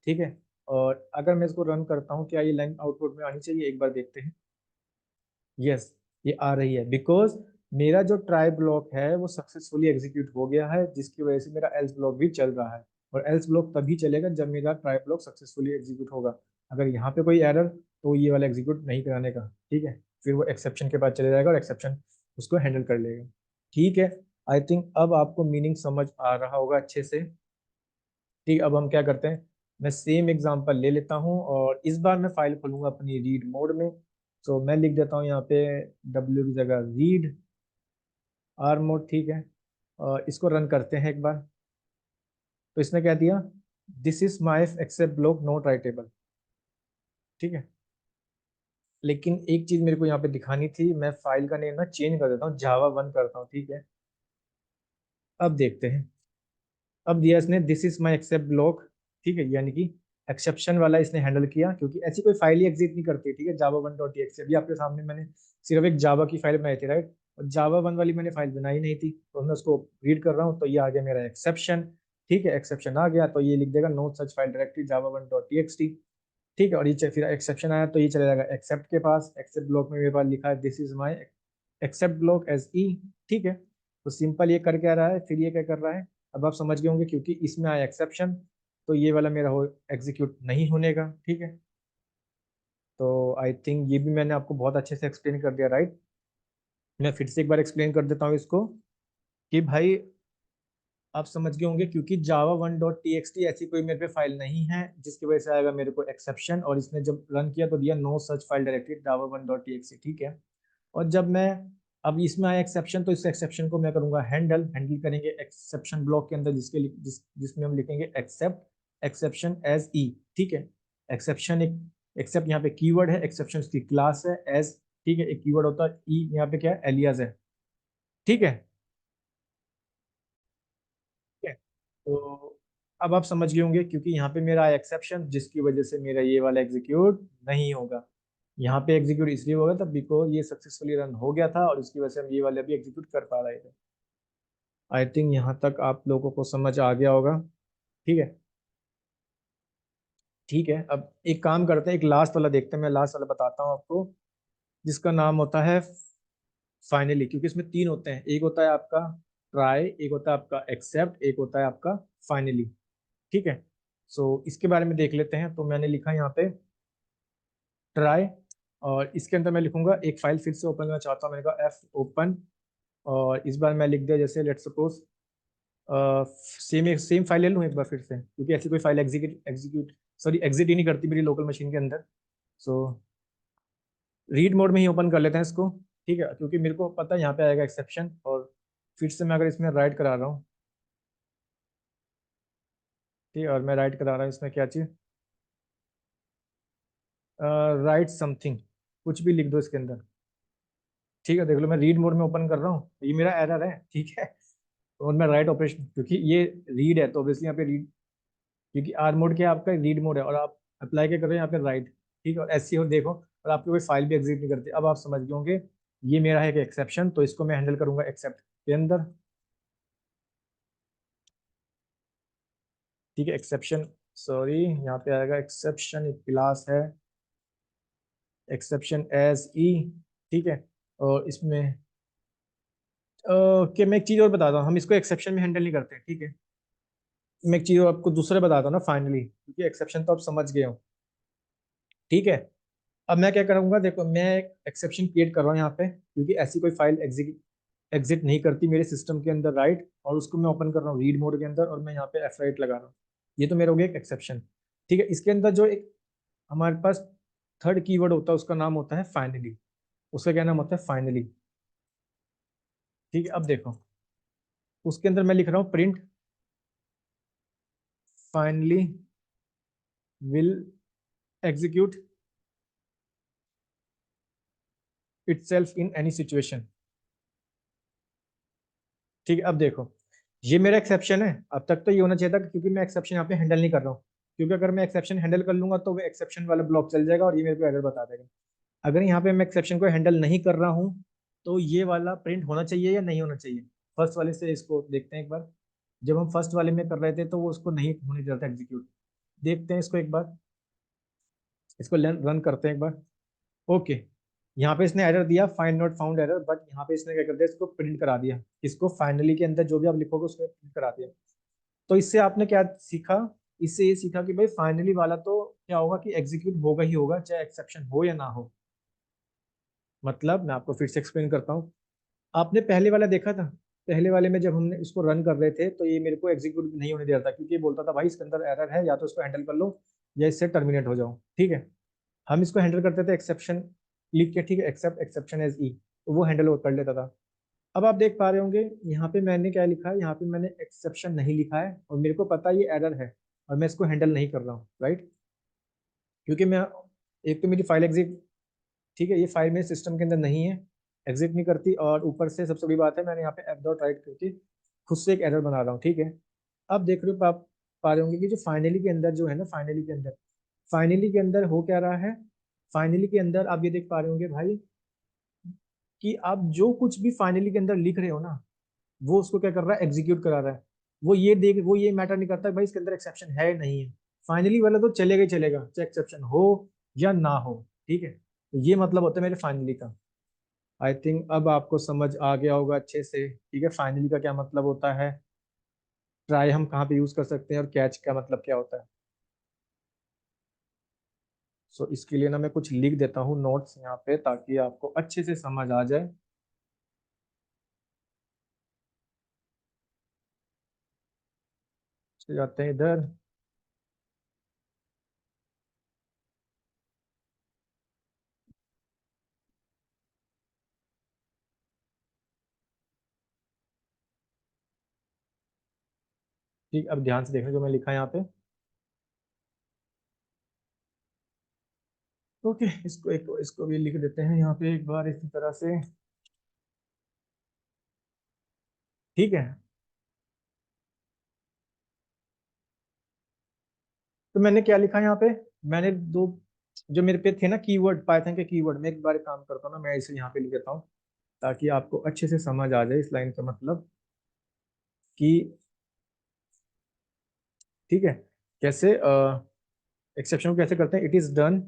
ठीक है, और अगर मैं इसको रन करता हूँ, क्या ये लाइन आउटपुट में आनी चाहिए, एक बार देखते हैं, यस ये आ रही है, बिकॉज मेरा जो ट्राई ब्लॉक है वो सक्सेसफुली एग्जीक्यूट हो गया है, जिसकी वजह से मेरा एल्स ब्लॉक भी चल रहा है। और एल्स ब्लॉक तभी चलेगा जब मेरा ट्राई ब्लॉक सक्सेसफुली एग्जीक्यूट होगा। अगर यहाँ पे कोई एरर, तो ये वाला एग्जीक्यूट नहीं कराने का, ठीक है, फिर वो एक्सेप्शन के बाद चले जाएगा और एक्सेप्शन उसको हैंडल कर लेगा, ठीक है। आई थिंक अब आपको मीनिंग समझ आ रहा होगा अच्छे से, ठीक। अब हम क्या करते हैं, मैं सेम एग्जांपल ले लेता हूँ, और इस बार मैं फाइल खोलूंगा अपनी रीड मोड में। तो मैं लिख देता हूँ यहाँ पे डब्ल्यू की जगह रीड आर मोड, ठीक है, और इसको रन करते हैं एक बार। तो इसने क्या दिया, this is my except block not writable, ठीक है। लेकिन एक चीज मेरे को यहाँ पे दिखानी थी, मैं फाइल का नेम ना चेंज कर देता हूँ, जावा 1 करता हूँ, ठीक है। अब देखते हैं, अब दिया इसने this is my except block, ठीक है, यानी कि एक्सेप्शन वाला इसने हैंडल किया, क्योंकि ऐसी कोई फाइल ही एग्जिस्ट नहीं करती, ठीक है, जावा 1 डॉट टीएक्सटी। अभी आपके सामने मैंने सिर्फ एक जावा की फाइल बनाई थी, राइट, और जावा 1 वाली मैंने फाइल बनाई नहीं थी, तो मैं उसको रीड कर रहा हूँ, तो ये आ गया मेरा एक्सेप्शन, ठीक है, एक्सेप्शन आ गया तो ये लिख देगा नो सच फाइल डायरेक्टरी जावा 1 डॉट टीएक्सटी, ठीक है। और ये फिर एक्सेप्शन आया तो ये चले जाएगा एक्सेप्ट के पास, एक्सेप्ट ब्लॉक में मेरे पास लिखा है this is my except block as e, ठीक है। तो सिंपल ये कर क्या रहा है, फिर ये क्या कर रहा है, अब आप समझ गए होंगे, क्योंकि इसमें आया एक्सेप्शन, तो ये वाला मेरा हो एग्जीक्यूट नहीं होने का, ठीक है। तो आई थिंक ये भी मैंने आपको बहुत अच्छे से एक्सप्लेन कर दिया, राइट। मैं फिर से एक बार एक्सप्लेन कर देता हूँ इसको, कि भाई आप समझ गए होंगे, क्योंकि जावा 1 डॉट टीएक्सटी ऐसी कोई मेरे पे फाइल नहीं है जिसकी वजह से आएगा मेरे को एक्सेप्शन, और इसने जब रन किया तो दिया नो सच फाइल डायरेक्टरी जावा 1 डॉट टीएक्सटी, ठीक है। और जब मैं अब इसमें आया एक्सेप्शन, तो इस एक्सेप्शन को मैं करूंगा हैंडल करेंगे एक्सेप्शन ब्लॉक के अंदर, जिसमें हम लिखेंगे एक्सेप्ट एक्सेप्शन एज ई, ठीक है। एक्सेप्शन एक एक्सेप्ट यहाँ पे कीवर्ड है, एक्सेप्शन की क्लास है, एज, ठीक है, एक कीवर्ड होता है, ई यहाँ पे क्या है, एलियास है, ठीक है। तो अब आप समझ गए होंगे, क्योंकि यहाँ पे मेरा एक्सेप्शन जिसकी वजह से मेरा ये वाला एग्जीक्यूट नहीं होगा। यहाँ पे एग्जीक्यूट इसलिए होगा तब बिकॉज ये सक्सेसफुली रन हो गया था और उसकी वजह से हम ये वाले भी एग्जीक्यूट कर पा रहे थे। आई थिंक यहाँ तक आप लोगों को समझ आ गया होगा। ठीक है। ठीक है, अब एक काम करते हैं, एक लास्ट वाला देखते हैं, मैं लास्ट वाला बताता हूँ आपको, जिसका नाम होता है फाइनली। क्योंकि इसमें तीन होते हैं, एक होता है आपका ट्राई, एक होता है आपका एक्सेप्ट, एक होता है आपका फाइनली। ठीक है। सो इसके बारे में देख लेते हैं। तो मैंने लिखा यहाँ पे ट्राई, और इसके अंदर मैं लिखूंगा एक फाइल फिर से ओपन करना चाहता हूँ, मैंने कहा एफ ओपन, और इस बार मैं लिख दिया जैसे let suppose same same file ले लूँ एक बार फिर से, क्योंकि ऐसी कोई file execute execute sorry exit ही नहीं करती मेरी लोकल मशीन के अंदर। सो रीड मोड में ही ओपन कर लेते हैं इसको। ठीक है, क्योंकि मेरे को पता है यहाँ पे आएगा एक्सेप्शन, और फिर से मैं अगर इसमें राइट करा रहा हूँ, ठीक है, और मैं राइट करा रहा हूँ इसमें क्या चीज़, राइट समथिंग, कुछ भी लिख दो इसके अंदर। ठीक है, देख लो मैं रीड मोड में ओपन कर रहा हूँ, ये मेरा एरर है। ठीक है, और मैं राइट ऑपरेशन, क्योंकि ये रीड है तो ऑब्वियसली यहाँ पे रीड, क्योंकि आर मोड क्या है आपका, रीड मोड है, और आप अप्लाई क्या कर रहे हैं यहाँ पे राइट। ठीक है, और ऐसी हो देखो, और आपकी कोई फाइल भी एग्जिट नहीं करती। अब आप समझ गए होंगे ये मेरा है एक एक्सेप्शन, तो इसको मैं हैंडल करूंगा एक्सेप्ट के अंदर। ठीक है, एक्सेप्शन, सॉरी यहाँ पे आएगा एक्सेप्शन, एक क्लास है एक्सेप्शन एज ई। ठीक है, और इसमें कि मैं एक चीज़ और बताता हूँ, हम इसको एक्सेप्शन में हैंडल नहीं करते। ठीक है, मैं एक चीज़ और आपको दूसरे बताता हूँ ना फाइनली, क्योंकि एक्सेप्शन तो आप समझ गए हो। ठीक है, अब मैं क्या करूँगा, देखो मैं एक एक्सेप्शन क्रिएट कर रहा हूँ यहाँ पे, क्योंकि ऐसी कोई फाइल एग्जिट एग्जिट नहीं करती मेरे सिस्टम के अंदर, राइट, और उसको मैं ओपन कर रहा हूँ रीड मोड के अंदर, और मैं यहाँ पे एफ राइट लगा रहा हूँ। ये तो मेरा हो गया एक एक्सेप्शन। ठीक है, इसके अंदर जो एक हमारे पास थर्ड कीवर्ड होता है उसका नाम होता है फाइनली। उसका क्या नाम होता है, फाइनली। ठीक है, अब देखो उसके अंदर मैं लिख रहा हूँ print finally will execute itself in any situation. ठीक है, अब देखो ये मेरा एक्सेप्शन है। अब तक तो ये होना चाहिए था, क्योंकि मैं एक्सेप्शन यहाँ पे हैंडल नहीं कर रहा हूँ, क्योंकि अगर मैं एक्सेप्शन हैंडल कर लूंगा तो वो एक्सेप्शन वाला ब्लॉक चल जाएगा और ये मेरे को एरर बता देगा। अगर यहाँ पे मैं एक्सेप्शन को हैंडल नहीं कर रहा हूँ, तो ये वाला प्रिंट होना चाहिए या नहीं होना चाहिए। फर्स्ट वाले से इसको देखते हैं एक बार। जब हम फर्स्ट वाले में कर रहे थे तो वो उसको नहीं होने दे रहा था एग्जीक्यूट। देखते हैं इसको एक बार, इसको रन करते हैं एक बार। ओके, यहाँ पे इसने एरर दिया find not found error, but यहाँ पे इसने क्या कर दिया, इसको प्रिंट करा दिया। इसको फाइनली के अंदर जो भी आप लिखोगे उसको प्रिंट करा दिया। तो इससे आपने क्या सीखा, इससे ये सीखा कि भाई फाइनली वाला तो क्या होगा कि एग्जीक्यूट होगा ही होगा, चाहे एक्सेप्शन हो या ना हो। मतलब मैं आपको फिर से एक्सप्लेन करता हूँ। आपने पहले वाला देखा था, पहले वाले में जब हमने इसको रन कर रहे थे तो ये मेरे को एग्जीक्यूट नहीं होने दे रहा था, क्योंकि ये बोलता था भाई इसके अंदर एरर है, या तो इसको हैंडल कर लो या इससे टर्मिनेट हो जाओ। ठीक है, हम इसको हैंडल करते थे एक्सेप्शन लिख के, ठीक है, एक्सेप्ट एक्सेप्शन एज ई, तो वो हैंडल कर लेता था। अब आप देख पा रहे होंगे यहाँ पे मैंने क्या लिखा है, यहाँ पे मैंने एक्सेप्शन नहीं लिखा है, और मेरे को पता है ये एरर है, और मैं इसको हैंडल नहीं कर रहा हूँ, राइट। क्योंकि मैं, एक तो मेरी फाइल एग्जिट, ठीक है, ये फाइल मेरे सिस्टम के अंदर नहीं है, एग्जिट नहीं करती, और ऊपर से सबसे बड़ी बात है मैंने यहाँ पे एफ डॉट राइट करके खुद से एक एरर बना रहा हूँ। ठीक है, अब देख रहे हो आप पा रहे होंगे कि जो फाइनली के अंदर जो है ना, फाइनली के अंदर हो क्या रहा है, फाइनली के अंदर आप ये देख पा रहे होंगे भाई कि आप जो कुछ भी फाइनली के अंदर लिख रहे हो ना, वो उसको क्या कर रहा है, एग्जीक्यूट करा रहा है। वो ये मैटर नहीं करता कि भाई इसके अंदर एक्सेप्शन है या नहीं है। फाइनली वाला तो चलेगा ही चलेगा, चाहे एक्सेप्शन हो या ना हो। ठीक है, तो ये मतलब होता है मेरे फाइनली का। आई थिंक अब आपको समझ आ गया होगा अच्छे से। ठीक है, फाइनली का क्या मतलब होता है, ट्राई हम कहाँ पे यूज कर सकते हैं, और कैच का मतलब क्या होता है। सो इसके लिए ना मैं कुछ लिख देता हूँ नोट्स यहाँ पे, ताकि आपको अच्छे से समझ आ जाए। चले जाते हैं इधर। ठीक, अब ध्यान से देखना जो मैं लिखा है यहाँ पे। ओके, इसको भी लिख देते हैं यहाँ पे एक बार इसी तरह से। ठीक है, तो मैंने क्या लिखा यहाँ पे, मैंने दो जो मेरे पे थे ना कीवर्ड, पाइथन के कीवर्ड, मैं एक बार एक काम करता हूँ ना, मैं इसे यहाँ पे लिख देता हूँ ताकि आपको अच्छे से समझ आ जाए इस लाइन का मतलब कि, ठीक है, कैसे एक्सेप्शन को कैसे करते हैं। It is done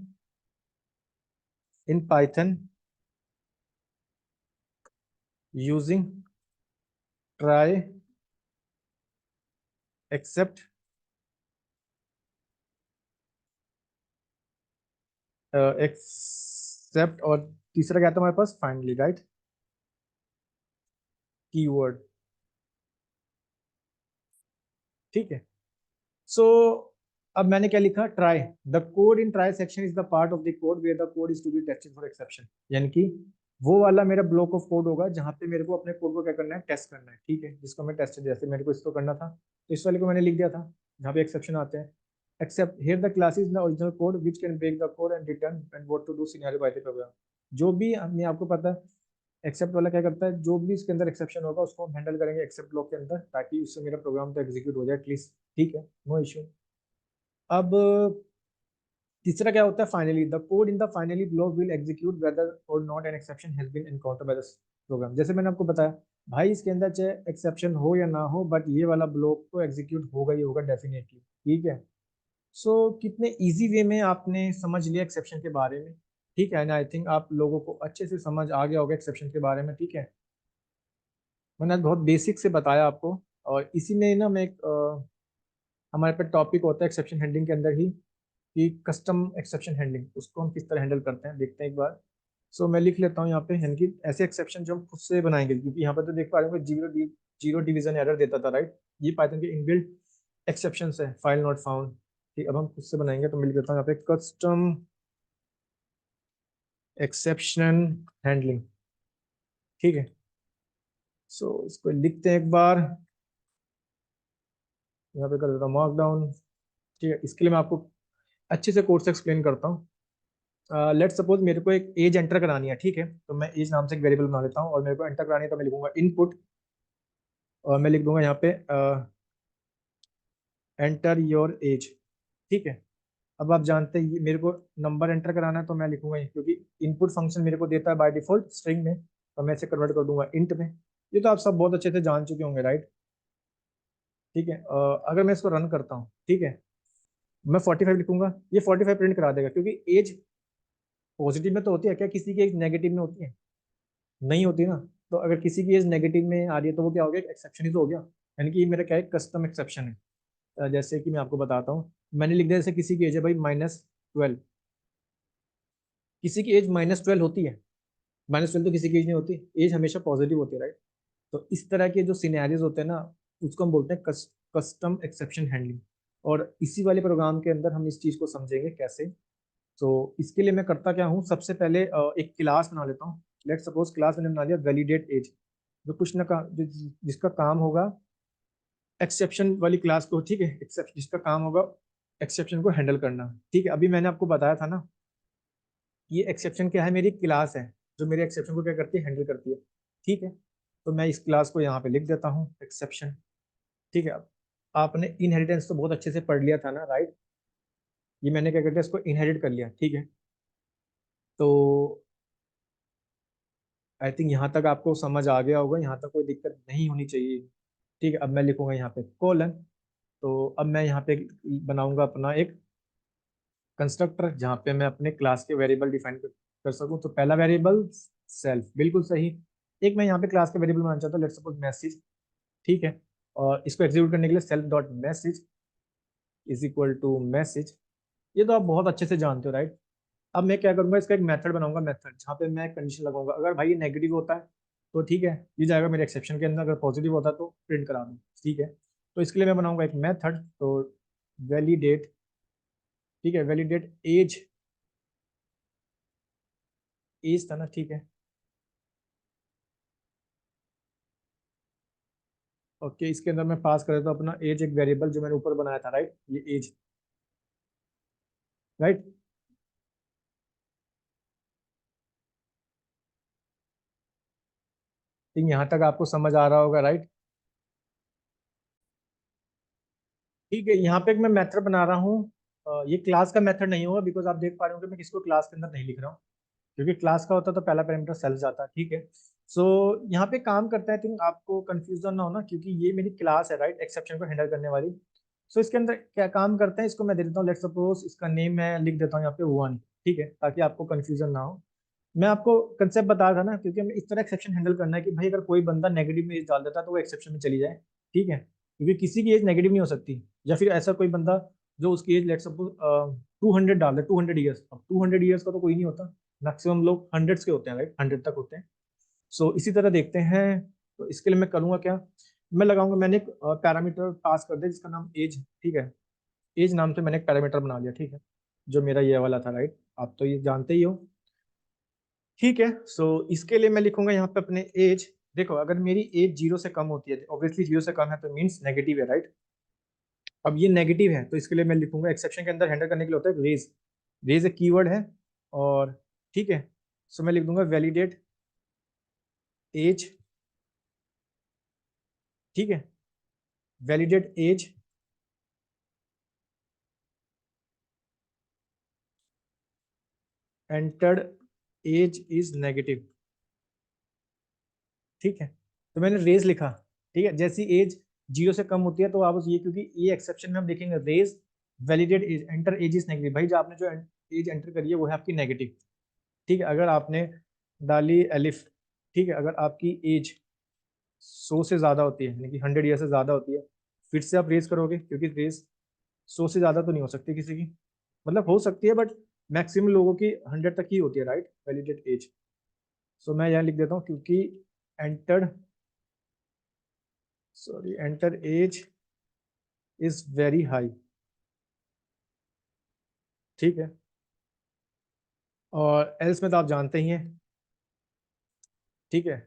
in Python using try except except, और तीसरा क्या था हमारे पास, फाइनली, राइट, कीवर्ड। ठीक है। सो अब मैंने क्या लिखा, try, the code in try section is the part of the code where the code is to be tested for exception, यानी कि वो वाला मेरा ब्लॉक ऑफ कोड होगा जहां पे मेरे को अपने कोड को क्या करना है, टेस्ट करना है, ठीक है, जिसको मैं टेस्ट, जैसे मेरे को इसको करना था तो इस वाले को मैंने लिख दिया था जहाँ पे एक्सेप्शन आते हैं। Except here the class is the original code which can break the code and return and what to do scenario by the program. जो भी हमने, आपको पता है एक्सेप्ट वाला क्या करता है, जो भी इसके अंदर एक्सेप्शन होगा उसको हम हैंडल करेंगे एक्सेप्ट ब्लॉक के अंदर, ताकि उससे मेरा प्रोग्राम तो एग्जीक्यूट हो जाए एटलीस्ट, ठीक है, नो इशू। अब तीसरा क्या होता है, finally the code in the finally block will execute whether or not an exception has been encountered by the program. जैसे मैंने आपको बताया भाई, इसके अंदर चाहे एक्सेप्शन हो या ना हो, बट ये वाला ब्लॉक तो एग्जीक्यूट होगा ही होगा डेफिनेटली, ठीक है। सो कितने इजी वे में आपने समझ लिया एक्सेप्शन के बारे में, ठीक है ना, आई थिंक आप लोगों को अच्छे से समझ आ गया होगा एक्सेप्शन के बारे में, ठीक है। मैंने आज बहुत बेसिक से बताया आपको, और इसी में ना मैं एक हमारे पे टॉपिक होता है एक्सेप्शन हैंडलिंग के अंदर ही, कि कस्टम एक्सेप्शन हैंडलिंग, उसको हम किस तरह हैंडल करते हैं देखते हैं एक बार। सो मैं लिख लेता हूँ यहाँ पे, यानी कि ऐसे एक्सेप्शन जो हम खुद से बनाएंगे, क्योंकि यहाँ पर तो देख पा रहे हो जीरो डिवीजन एरर देता था, राइट, ये पाइथन के इनबिल्ट एक्सेप्शन है, फाइल नॉट फाउंड। ठीक, अब हम खुद से बनाएंगे, तो मैं लिख देता हूँ यहाँ पे कस्टम एक्सेप्शन हैंडलिंग, ठीक है। सो इसको लिखते हैं एक बार, यहाँ पे कर देता हूँ मार्क डाउन, ठीक है। इसके लिए मैं आपको अच्छे से कोर्स एक्सप्लेन करता हूँ। लेट सपोज मेरे को एक एज एंटर करानी है, ठीक है, तो मैं एज नाम से एक वेरिएबल बना लेता हूँ, और मेरे को एंटर करानी है तो मैं लिखूंगा इनपुट, और मैं लिख दूंगा यहाँ पे एंटर योर एज, ठीक है। अब आप जानते हैं मेरे को नंबर एंटर कराना है, तो मैं लिखूंगा ये, क्योंकि इनपुट फंक्शन मेरे को देता है बाय डिफॉल्ट स्ट्रिंग में, तो मैं इसे कन्वर्ट कर दूंगा इंट में। ये तो आप सब बहुत अच्छे से जान चुके होंगे, राइट, ठीक है। अगर मैं इसको रन करता हूँ, ठीक है, मैं 45 लिखूंगा, ये 45 प्रिंट करा देगा, क्योंकि एज पॉजिटिव में तो होती है क्या, किसी की एज नेगेटिव में होती है, नहीं होती ना। तो अगर किसी की एज नेगेटिव में आ रही है तो वो क्या हो गया, एक्सेप्शन ही तो हो गया, यानी कि ये मेरा क्या है, कस्टम एक्सेप्शन है। जैसे कि मैं आपको बताता हूँ, मैंने लिख दिया जैसे किसी की एज है भाई -12, किसी की एज -12 होती है, -12 तो किसी की एज नहीं होती, एज हमेशा पॉजिटिव होती है, राइट। तो इस तरह के जो सिनेरियोज होते हैं ना, उसको हम बोलते हैं कस्टम एक्सेप्शन हैंडलिंग, और इसी वाले प्रोग्राम के अंदर हम इस चीज को समझेंगे कैसे। तो इसके लिए मैं करता क्या हूँ, सबसे पहले एक क्लास बना लेता हूँ। लेट सपोज क्लास मैंने बना लिया वैलिडेट एज, जो कुछ ना का जिसका काम होगा एक्सेप्शन वाली क्लास को, ठीक है, एक्सेप्ट जिसका काम होगा एक्सेप्शन को हैंडल करना, ठीक है। अभी मैंने आपको बताया था ना, ये एक्सेप्शन क्या है, मेरी क्लास है जो मेरे एक्सेप्शन को क्या करती है, हैंडल करती है, ठीक है। तो मैं इस क्लास को यहाँ पे लिख देता हूँ एक्सेप्शन, ठीक है। अब आपने इनहेरिटेंस तो बहुत अच्छे से पढ़ लिया था ना, राइट, ये मैंने क्या कर दिया, इसको इनहेरिट कर लिया, ठीक है। तो आई थिंक यहाँ तक आपको समझ आ गया होगा, यहाँ तक कोई दिक्कत नहीं होनी चाहिए, ठीक है। अब मैं लिखूंगा यहाँ पे कोलन, तो अब मैं यहाँ पे बनाऊंगा अपना एक कंस्ट्रक्टर जहाँ पे मैं अपने क्लास के वेरिएबल डिफाइन कर सकूँ। तो पहला वेरिएबल सेल्फ, बिल्कुल सही। एक मैं यहाँ पे क्लास के वेरिएबल बनाना चाहता हूँ, लेट्स सपोज मैसेज, ठीक है। और इसको एग्जीक्यूट करने के लिए self dot message is equal to message, ये तो आप बहुत अच्छे से जानते हो, राइट। अब मैं क्या करूंगा, इसका एक मेथड बनाऊंगा, मेथड जहाँ पे मैं कंडीशन लगाऊंगा, अगर भाई ये नेगेटिव होता है तो ठीक है, ये जाएगा मेरे एक्सेप्शन के अंदर, अगर पॉजिटिव होता है तो प्रिंट करा दूँ, ठीक है। तो इसके लिए मैं बनाऊंगा एक मेथड, तो वैलिडेट, ठीक है, वैलिडेट एज, एज था ना, ठीक है, ओके। इसके अंदर मैं पास कर देता हूँ अपना एज, एक वेरिएबल जो मैंने ऊपर बनाया था, राइट, ये एज, राइट। ठीक, यहाँ तक आपको समझ आ रहा होगा, राइट। ठीक है, यहाँ पे एक मैं मेथड बना रहा हूँ, ये क्लास का मेथड नहीं होगा, बिकॉज आप देख पा रहे हो कि मैं किसको क्लास के अंदर नहीं लिख रहा हूँ, क्योंकि क्लास का होता तो पहला पैरामीटर सेल्फ जाता। ठीक है, सो यहाँ पे काम करता है, थिंक आपको कंफ्यूजन ना हो ना, क्योंकि ये मेरी क्लास है राइट, एक्सेप्शन को हैंडल करने वाली। सो इसके अंदर क्या काम करते हैं, इसको मैं दे देता हूँ, लेट सपोज इसका नेम मैं लिख देता हूँ यहाँ पे 1। ठीक है, ताकि आपको कंफ्यूजन ना हो। मैं आपको कंसेप्ट बता रहा था ना, क्योंकि हमें इस तरह एक्सेप्शन हैंडल करना है कि भाई अगर कोई बंदा नेगेटिव में एज डाल देता है तो वो एक्सेप्शन में चली जाए। ठीक है, क्योंकि किसी की एज नेगेटिव नहीं हो सकती, या फिर ऐसा कोई बंदा जो उसकी एज लेट सपोज 200 डाल दे, 200 ईयर्स। अब 200 ईयर्स का तो कोई नहीं होता, मैक्सिमम लोग हंड्रेड्स के होते हैं राइट, 100 तक होते हैं। सो इसी तरह देखते हैं। तो इसके लिए मैं करूँगा क्या, मैं लगाऊंगा, मैंने एक पैरामीटर पास कर दिया जिसका नाम एज। ठीक है, एज नाम से मैंने एक पैरामीटर बना लिया। ठीक है, जो मेरा ये वाला था राइट, आप तो ये जानते ही हो। ठीक है, सो इसके लिए मैं लिखूंगा यहाँ पे अपने एज। देखो अगर मेरी एज 0 से कम होती है, ऑब्वियसली 0 से कम है तो मीन्स नेगेटिव है राइट। अब ये नेगेटिव है तो इसके लिए मैं लिखूंगा, एक्सेप्शन के अंदर हैंडल करने के लिए होता है रेज। रेज एक कीवर्ड है। और ठीक है, सो मैं लिख दूंगा वैलिडेट एज। ठीक है, validate age entered age is negative. ठीक है, तो मैंने रेज लिखा। ठीक है, जैसी एज 0 से कम होती है तो आप ये, क्योंकि ये एक्सेप्शन में हम देखेंगे raise validate age enter age is negative. भाई जो आपने जो एज एंटर करी है वो है आपकी नेगेटिव। ठीक है, अगर आपने डाली एलिफ, ठीक है, अगर आपकी एज 100 से ज्यादा होती है, यानी कि 100 ईयर से ज्यादा होती है, फिर से आप रेज करोगे, क्योंकि रेज 100 से ज्यादा तो नहीं हो सकती किसी की, मतलब हो सकती है बट मैक्सिमम लोगों की 100 तक ही होती है राइट, वैलिडेट एज। सो मैं यहाँ लिख देता हूँ, क्योंकि enter, sorry, enter age is very high. ठीक है, और एल्स में तो आप जानते ही हैं। ठीक है,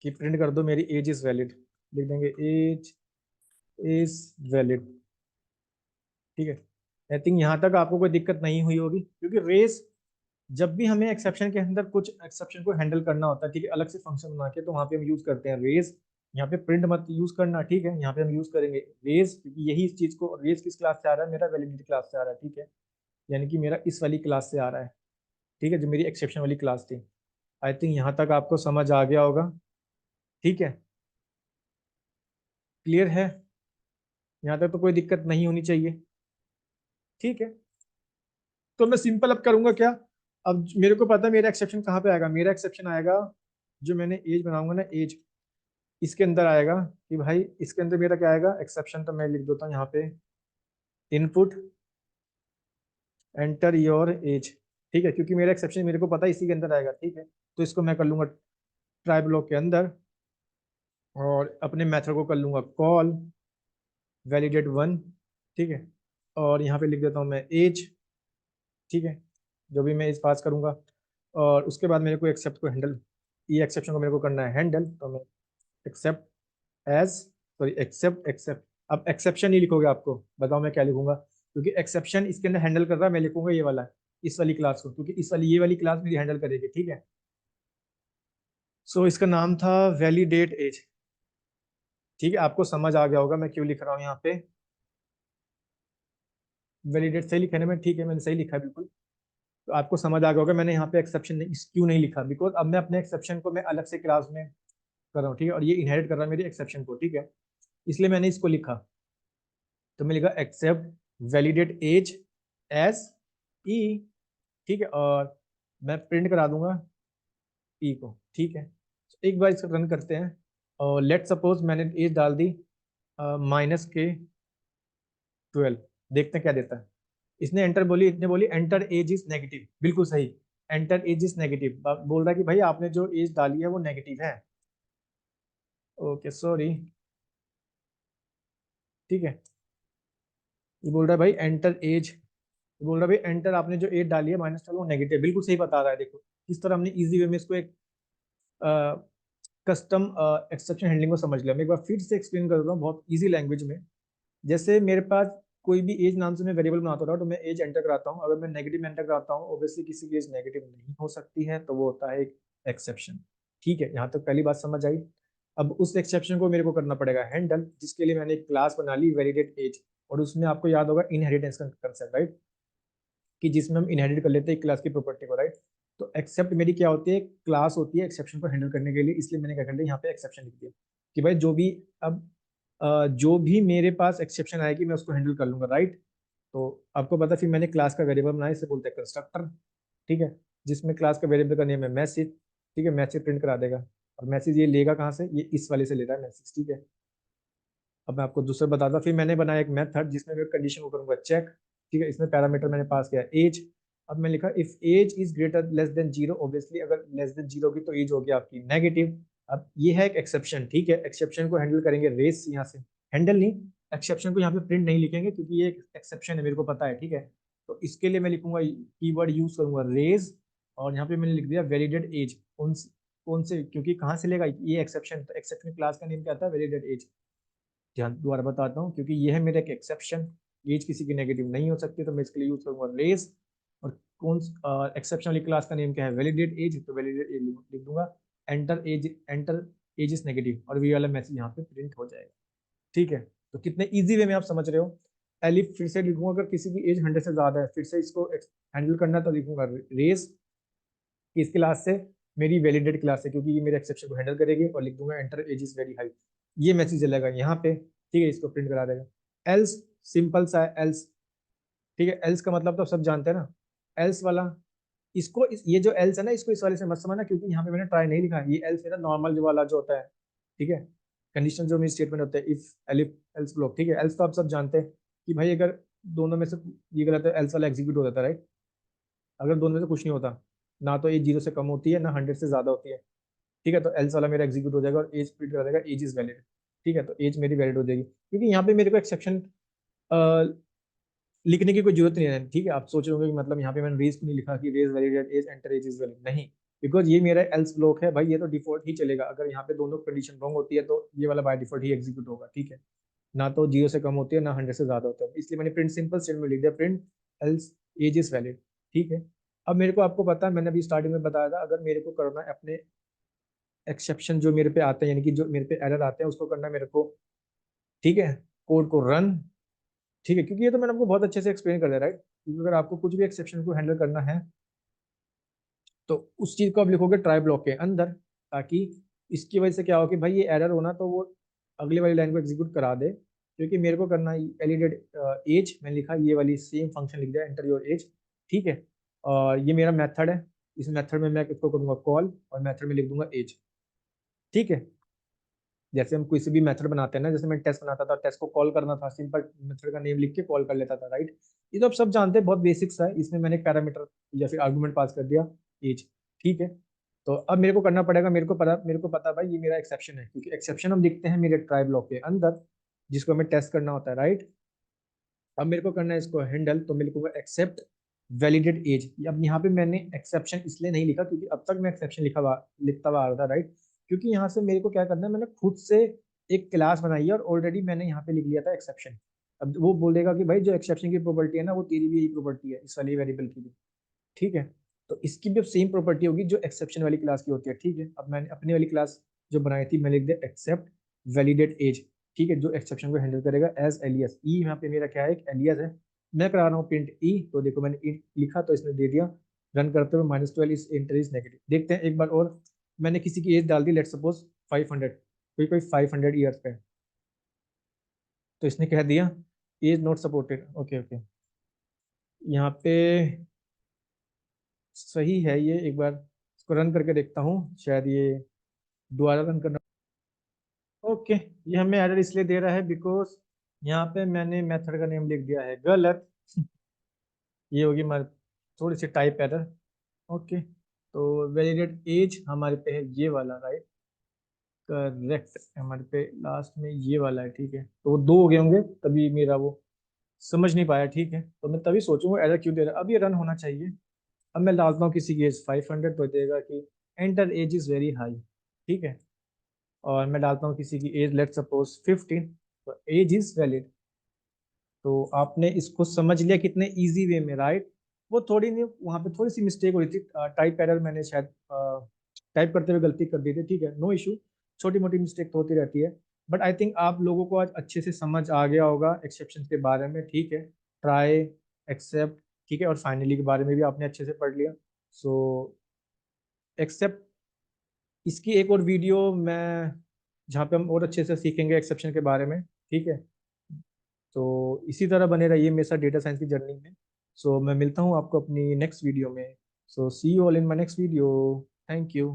कि प्रिंट कर दो मेरी एज इज वैलिड, लिख देंगे एज इज वैलिड। ठीक है, आई थिंक यहाँ तक आपको कोई दिक्कत नहीं हुई होगी, क्योंकि रेस जब भी हमें एक्सेप्शन के अंदर कुछ एक्सेप्शन को हैंडल करना होता है, ठीक है, अलग से फंक्शन बना के, तो वहाँ पे हम यूज करते हैं रेस। यहाँ पे प्रिंट मत यूज करना। ठीक है, यहाँ पे हम यूज करेंगे रेस, क्योंकि यही इस चीज को, रेस किस क्लास से आ रहा है, मेरा वैलिडिटी क्लास से आ रहा है। ठीक है, यानी कि मेरा इस वाली क्लास से आ रहा है। ठीक है, जो मेरी एक्सेप्शन वाली क्लास थी। आई थिंक यहाँ तक आपको समझ आ गया होगा। ठीक है, क्लियर है, यहाँ तक तो कोई दिक्कत नहीं होनी चाहिए। ठीक है, तो मैं सिंपल अब करूंगा क्या, अब मेरे को पता है मेरा एक्सेप्शन कहाँ पे आएगा, मेरा एक्सेप्शन आएगा जो मैंने एज बनाऊंगा ना, एज, इसके अंदर आएगा। कि भाई इसके अंदर मेरा क्या आएगा एक्सेप्शन, तो मैं लिख देता हूँ यहाँ पे इनपुट एंटर योर एज। ठीक है, क्योंकि मेरा एक्सेप्शन मेरे को पता है इसी के अंदर आएगा। ठीक है, तो इसको मैं कर लूंगा ट्राई ब्लॉक के अंदर, और अपने मेथड को कर लूंगा कॉल वैलिडेट 1। ठीक है, और यहाँ पे लिख देता हूँ मैं एज। ठीक है, जो भी मैं इस पास करूंगा, और उसके बाद मेरे को एक्सेप्ट को हैंडल, ये एक्सेप्शन को मेरे को करना है हैंडल, तो मैं except age, sorry, except except. अब एक्सेप्शन ही लिखोगे, आपको बताओ मैं क्या लिखूंगा, क्योंकि एक्सेप्शन इसके अंदर हैंडल कर रहा है, मैं लिखूंगा ये वाला, इस वाली क्लास को, क्योंकि इस वाली, ये वाली क्लास मेरी हैंडल करेगी। ठीक है, सो इसका नाम था वैलिडेट एज। ठीक है, आपको समझ आ गया होगा मैं क्यों लिख रहा हूँ यहाँ पे वैलिडेट, सही लिखने में। ठीक है, मैंने सही लिखा है बिल्कुल। तो आपको समझ आ गया होगा मैंने यहाँ पे एक्सेप्शन नहीं, क्यों नहीं लिखा, बिकॉज अब मैं अपने एक्सेप्शन को मैं अलग से क्लास में कर रहा हूँ। ठीक है, और ये इनहेरिट कर रहा है मेरे एक्सेप्शन को। ठीक है, इसलिए मैंने इसको लिखा, तो मैं लिखा accept validate as as e. ठीक है, और मैं प्रिंट करा दूंगा ई को। ठीक है, तो एक बार इसको रन करते हैं, और लेट सपोज मैंने एज डाल दी -के 12, देखते हैं क्या देता है। इसने एंटर बोली, इसने बोली एंटर एज इज नेगेटिव, बिल्कुल सही, एंटर एज इज नेगेटिव, बोल रहा है कि भाई आपने जो एज डाली है वो नेगेटिव है। Okay, sorry. ठीक है, ये बोल रहा है भाई एंटर एज, बोल रहा है भाई एंटर, आपने जो एज डाली है -12 वो नेगेटिव, बिल्कुल सही बता रहा है। देखो किस तरह हमने इजी वे में इसको एक कस्टम एक्सेप्शन हैंडलिंग को समझ लिया। मैं एक बार फिर से एक्सप्लेन कर देता हूँ बहुत इजी लैंग्वेज में। जैसे मेरे पास कोई भी एज नाम से मैं वेरिएबल बनाता रहा, तो मैं एज एंटर कराता हूँ, अगर मैं नेगेटिव एंटर कराता हूँ, ऑब्वियसली किसी की एज नेगेटिव नहीं हो सकती है, तो वो होता है एक एक्सेप्शन। ठीक है, यहाँ तक पहली बात समझ आई। अब उस एक्सेप्शन को मेरे को करना पड़ेगा हैंडल, जिसके लिए मैंने एक क्लास बना ली वैलिडेट एज। और उसमें आपको याद होगा इनहेरिटेंस का कंसेप्ट, राइट, कि जिसमें हम इनहेरिट कर लेते हैं एक क्लास की प्रॉपर्टी को, राइट। तो एक्सेप्ट मेरी क्या होती है, क्लास होती है एक्सेप्शन को हैंडल करने के लिए, इसलिए मैंने क्या कर दिया यहाँ पे एक्सेप्शन लिख दिया कि भाई जो भी अब जो भी मेरे पास एक्सेप्शन आएगी मैं उसको हैंडल कर लूंगा, राइट। तो आपको पता, फिर मैंने क्लास का वेरिएबल बनाया, इसे बोलते हैं कंस्ट्रक्टर, ठीक है, जिसमें क्लास का वेरिएबल का नेम है मैसेज, ठीक है, मैसेज प्रिंट करा देगा। और मैसेज ये लेगा कहाँ से, ये इस वाले से ले रहा है मैसेज, ठीक है। अब मैं आपको दूसरा बताता, फिर मैंने बनाया एक मेथड जिसमें मैं कंडीशन को करूंगा चेक, ठीक है। इसमें पैरामीटर मैंने पास किया एज। अब मैं लिखा if age is greater less than zero, obviously अगर लेस देन जीरो की तो एज होगी आपकी नेगेटिव। अब ये है एक एक्सेप्शन, ठीक है, एक्सेप्शन को हैंडल करेंगे रेस, यहाँ से हैंडल नहीं, एक्सेप्शन को यहाँ पे प्रिंट नहीं लिखेंगे क्योंकि ये एक्सेप्शन है, मेरे को पता है, ठीक है। तो इसके लिए मैं लिखूंगा कीवर्ड यूज करूंगा रेज, और यहाँ पे मैंने लिख दिया वैलिडेट एज। कौन से, क्योंकि कहाँ से लेगा ये एक्सेप्शन, तो एक्सेप्शन क्लास का नेम क्या था, वैलिडेट एज। ध्यान दोबारा बताता हूँ, क्योंकि ये है मेरा एक एक्सेप्शन, एज किसी की नेगेटिव नहीं हो सकती, तो मैं इसके लिए यूज करूंगा रेज। और कौन एक्सेप्शन वाली क्लास का नेम क्या है, वैलिडेट एज, तो वैलिडेट एज लिख दूंगा। एंटर एज इज नेगेटिव, और वी वाला मैसेज यहाँ पे प्रिंट हो जाएगा, ठीक है। तो कितने इजी वे में आप समझ रहे हो। एलिफ फिर से लिखूंगा, अगर किसी की एज 100 से ज्यादा है, फिर से इसको हैंडल करना है तो लिखूंगा रेज, इस क्लास से मेरी वैलिडेट क्लास है क्योंकि ये मेरे एक्सेप्शन को हैंडल करेगी, और लिख दूंगा enter age is very high, ये मैसेज चलेगा यहाँ पे, ठीक है, इसको प्रिंट करा देगा। एल्स, सिंपल सा है एल्स, ठीक है। एल्स का मतलब तो सब जानते हैं ना, एल्स वाला, ये जो एल्स है ना, इसको इस वाले से मत समझना, क्योंकि यहाँ पे मैंने ट्राई नहीं लिखा है, ये एल्स मेरा नॉर्मल जो वाला जो होता है, ठीक है, कंडीशन जो मेरी स्टेटमेंट होता है, इफ एलिफ एल्स ब्लॉक, ठीक है। एल्स तो आप सब जानते हैं कि भाई अगर दोनों में से ये गलत है, एल्स वाला एग्जीक्यूट हो जाता है, राइट। अगर दोनों में से कुछ नहीं होता, ना तो एज जीरो से कम होती है ना 100 से ज्यादा होती है, ठीक है, तो एल्स वाला मेरा एग्जीक्यूट हो जाएगा और एज प्रिंट कर देगा एज इज वैलिड, ठीक है। तो एज मेरी वैलिड हो जाएगी, क्योंकि यहाँ पे मेरे को एक्सेप्शन लिखने की कोई जरूरत नहीं है, ठीक है। आप सोच रहे होंगे कि मतलब यहाँ पे मैंने रेज क्यों नहीं लिखा कि raise valid age enter age is valid, नहीं, बिकॉज ये मेरा एल्स ब्लॉक है भाई, ये तो डिफॉल्ट ही चलेगा, अगर यहाँ पे दोनों कंडीशन रॉन्ग होती है तो ये वाला बाय डिफॉल्ट ही एग्जीक्यूट होगा, ठीक है। ना तो जीरो से कम होती है ना 100 से ज्यादा होता है, इसलिए मैंने प्रिंट सिंपल स्टेटमेंट लिख दिया, print else age is valid, ठीक है। अब मेरे को, आपको पता है मैंने अभी स्टार्टिंग में बताया था, अगर मेरे को करना है अपने एक्सेप्शन जो मेरे पे आते हैं, यानी कि जो मेरे पे एरर आते हैं उसको करना है मेरे को, ठीक है, कोड को रन, ठीक है, क्योंकि ये तो मैंने आपको बहुत अच्छे से एक्सप्लेन कर दिया, राइट। क्योंकि अगर आपको कुछ भी एक्सेप्शन को हैंडल करना है तो उस चीज को आप लिखोगे ट्राई ब्लॉक के अंदर, ताकि इसकी वजह से क्या हो कि भाई ये एरर होना तो वो अगली वाली लाइन को एग्जीक्यूट करा दे, क्योंकि मेरे को करना है एलिडेट एज, मैंने लिखा ये वाली सेम फंक्शन लिख दिया एंटर योर एज, ठीक है। और ये मेरा मेथड है, इस मेथड में मैं इसको करूंगा कॉल, और मेथड में लिख दूंगा एज, ठीक है। जैसे हम किसी भी मेथड बनाते हैं ना, जैसे मैं टेस्ट बनाता था, टेस्ट को कॉल करना था, सिंपल मेथड का नेम लिख के कॉल कर लेता था, राइट। ये तो आप सब जानते हैं, बहुत बेसिक्स है, इसमें मैंने एक पैरामीटर या फिर आर्गुमेंट पास कर दिया एज, ठीक है। तो अब मेरे को करना पड़ेगा, मेरे को पता भाई ये मेरा एक्सेप्शन है, क्योंकि एक्सेप्शन हम लिखते हैं मेरे ट्राई ब्लॉक के अंदर, जिसको हमें टेस्ट करना होता है, राइट। अब मेरे को करना है इसको हैंडल, तो मैं लिखूंगा एक्सेप्ट वैलिडेट एज। अब यहाँ पे मैंने एक्सेप्शन इसलिए नहीं लिखा क्योंकि अब तक मैं एक्सेप्शन लिखता हुआ आ रहा था, राइट। क्योंकि यहाँ से मेरे को क्या करना है, मैंने खुद से एक क्लास बनाई है और ऑलरेडी मैंने यहाँ पे लिख लिया था एक्सेप्शन। अब वो बोलेगा कि भाई जो एक्सेप्शन की प्रॉपर्टी है ना, वो तेरी भी यही प्रॉपर्टी है, इस वाली वेरिएबल की भी, ठीक है। तो इसकी भी सेम प्रॉपर्टी होगी जो एक्सेप्शन वाली क्लास की होती है, ठीक है। अब मैंने अपनी वाली क्लास जो बनाई थी, मैं लिख दिया एक्सेप्ट वैलिडेट एज, ठीक है, जो एक्सेप्शन को हैंडल करेगा एज एलियस ई, यहाँ पे मेरा क्या है, एक एलियस है। मैं करा रहा हूँ प्रिंट ई, तो देखो मैंने ई लिखा तो इसने दे दिया, रन करते हुए -12 इज इंटर इज नेगेटिव। देखते हैं एक बार और, मैंने किसी की एज डाल दी, लेट सपोज 500, कोई कोई 500 ईयर्स का है, तो इसने कह दिया age not supported, okay okay, यहाँ पे सही है ये, एक बार इसको रन करके देखता हूँ, शायद ये दोबारा रन करना, ओके। ये हमें एरर इसलिए दे रहा है बिकॉज यहाँ पे मैंने मेथड का नेम लिख दिया है गलत। ये होगी हमारी थोड़ी सी टाइप एरर, ओके। तो वैलिडेट एज हमारे पे है ये वाला, राइट, करेक्ट, हमारे पे लास्ट में ये वाला है, ठीक है। तो वो दो हो गए होंगे, तभी मेरा वो समझ नहीं पाया, ठीक है। तो मैं तभी सोचूंगा एरर क्यों दे रहा है, अब ये रन होना चाहिए। अब मैं डालता हूँ किसी की एज 500, तो देगा कि enter age is very high, ठीक है। और मैं डालता हूँ किसी की एज लेट सपोज 15, तो एज इज वैलिड। तो आपने इसको समझ लिया कितने इजी वे में, राइट। वो थोड़ी नहीं, वहाँ पे थोड़ी सी मिस्टेक हो रही थी, टाइप एरर मैंने शायद टाइप करते हुए गलती कर दी थी, ठीक है, नो इशू, छोटी मोटी मिस्टेक तो होती रहती है। बट आई थिंक आप लोगों को आज अच्छे से समझ आ गया होगा एक्सेप्शन के बारे में, ठीक है। ट्राई, एक्सेप्ट, ठीक है, और फाइनली के बारे में भी आपने अच्छे से पढ़ लिया। सो एक्सेप्ट, इसकी एक और वीडियो मैं, जहाँ पे हम और अच्छे से सीखेंगे एक्सेप्शन के बारे में, ठीक है। तो इसी तरह बने रहिए मेरे साथ डेटा साइंस की जर्नी में। सो मैं मिलता हूँ आपको अपनी नेक्स्ट वीडियो में। So see you all in my next video. Thank you.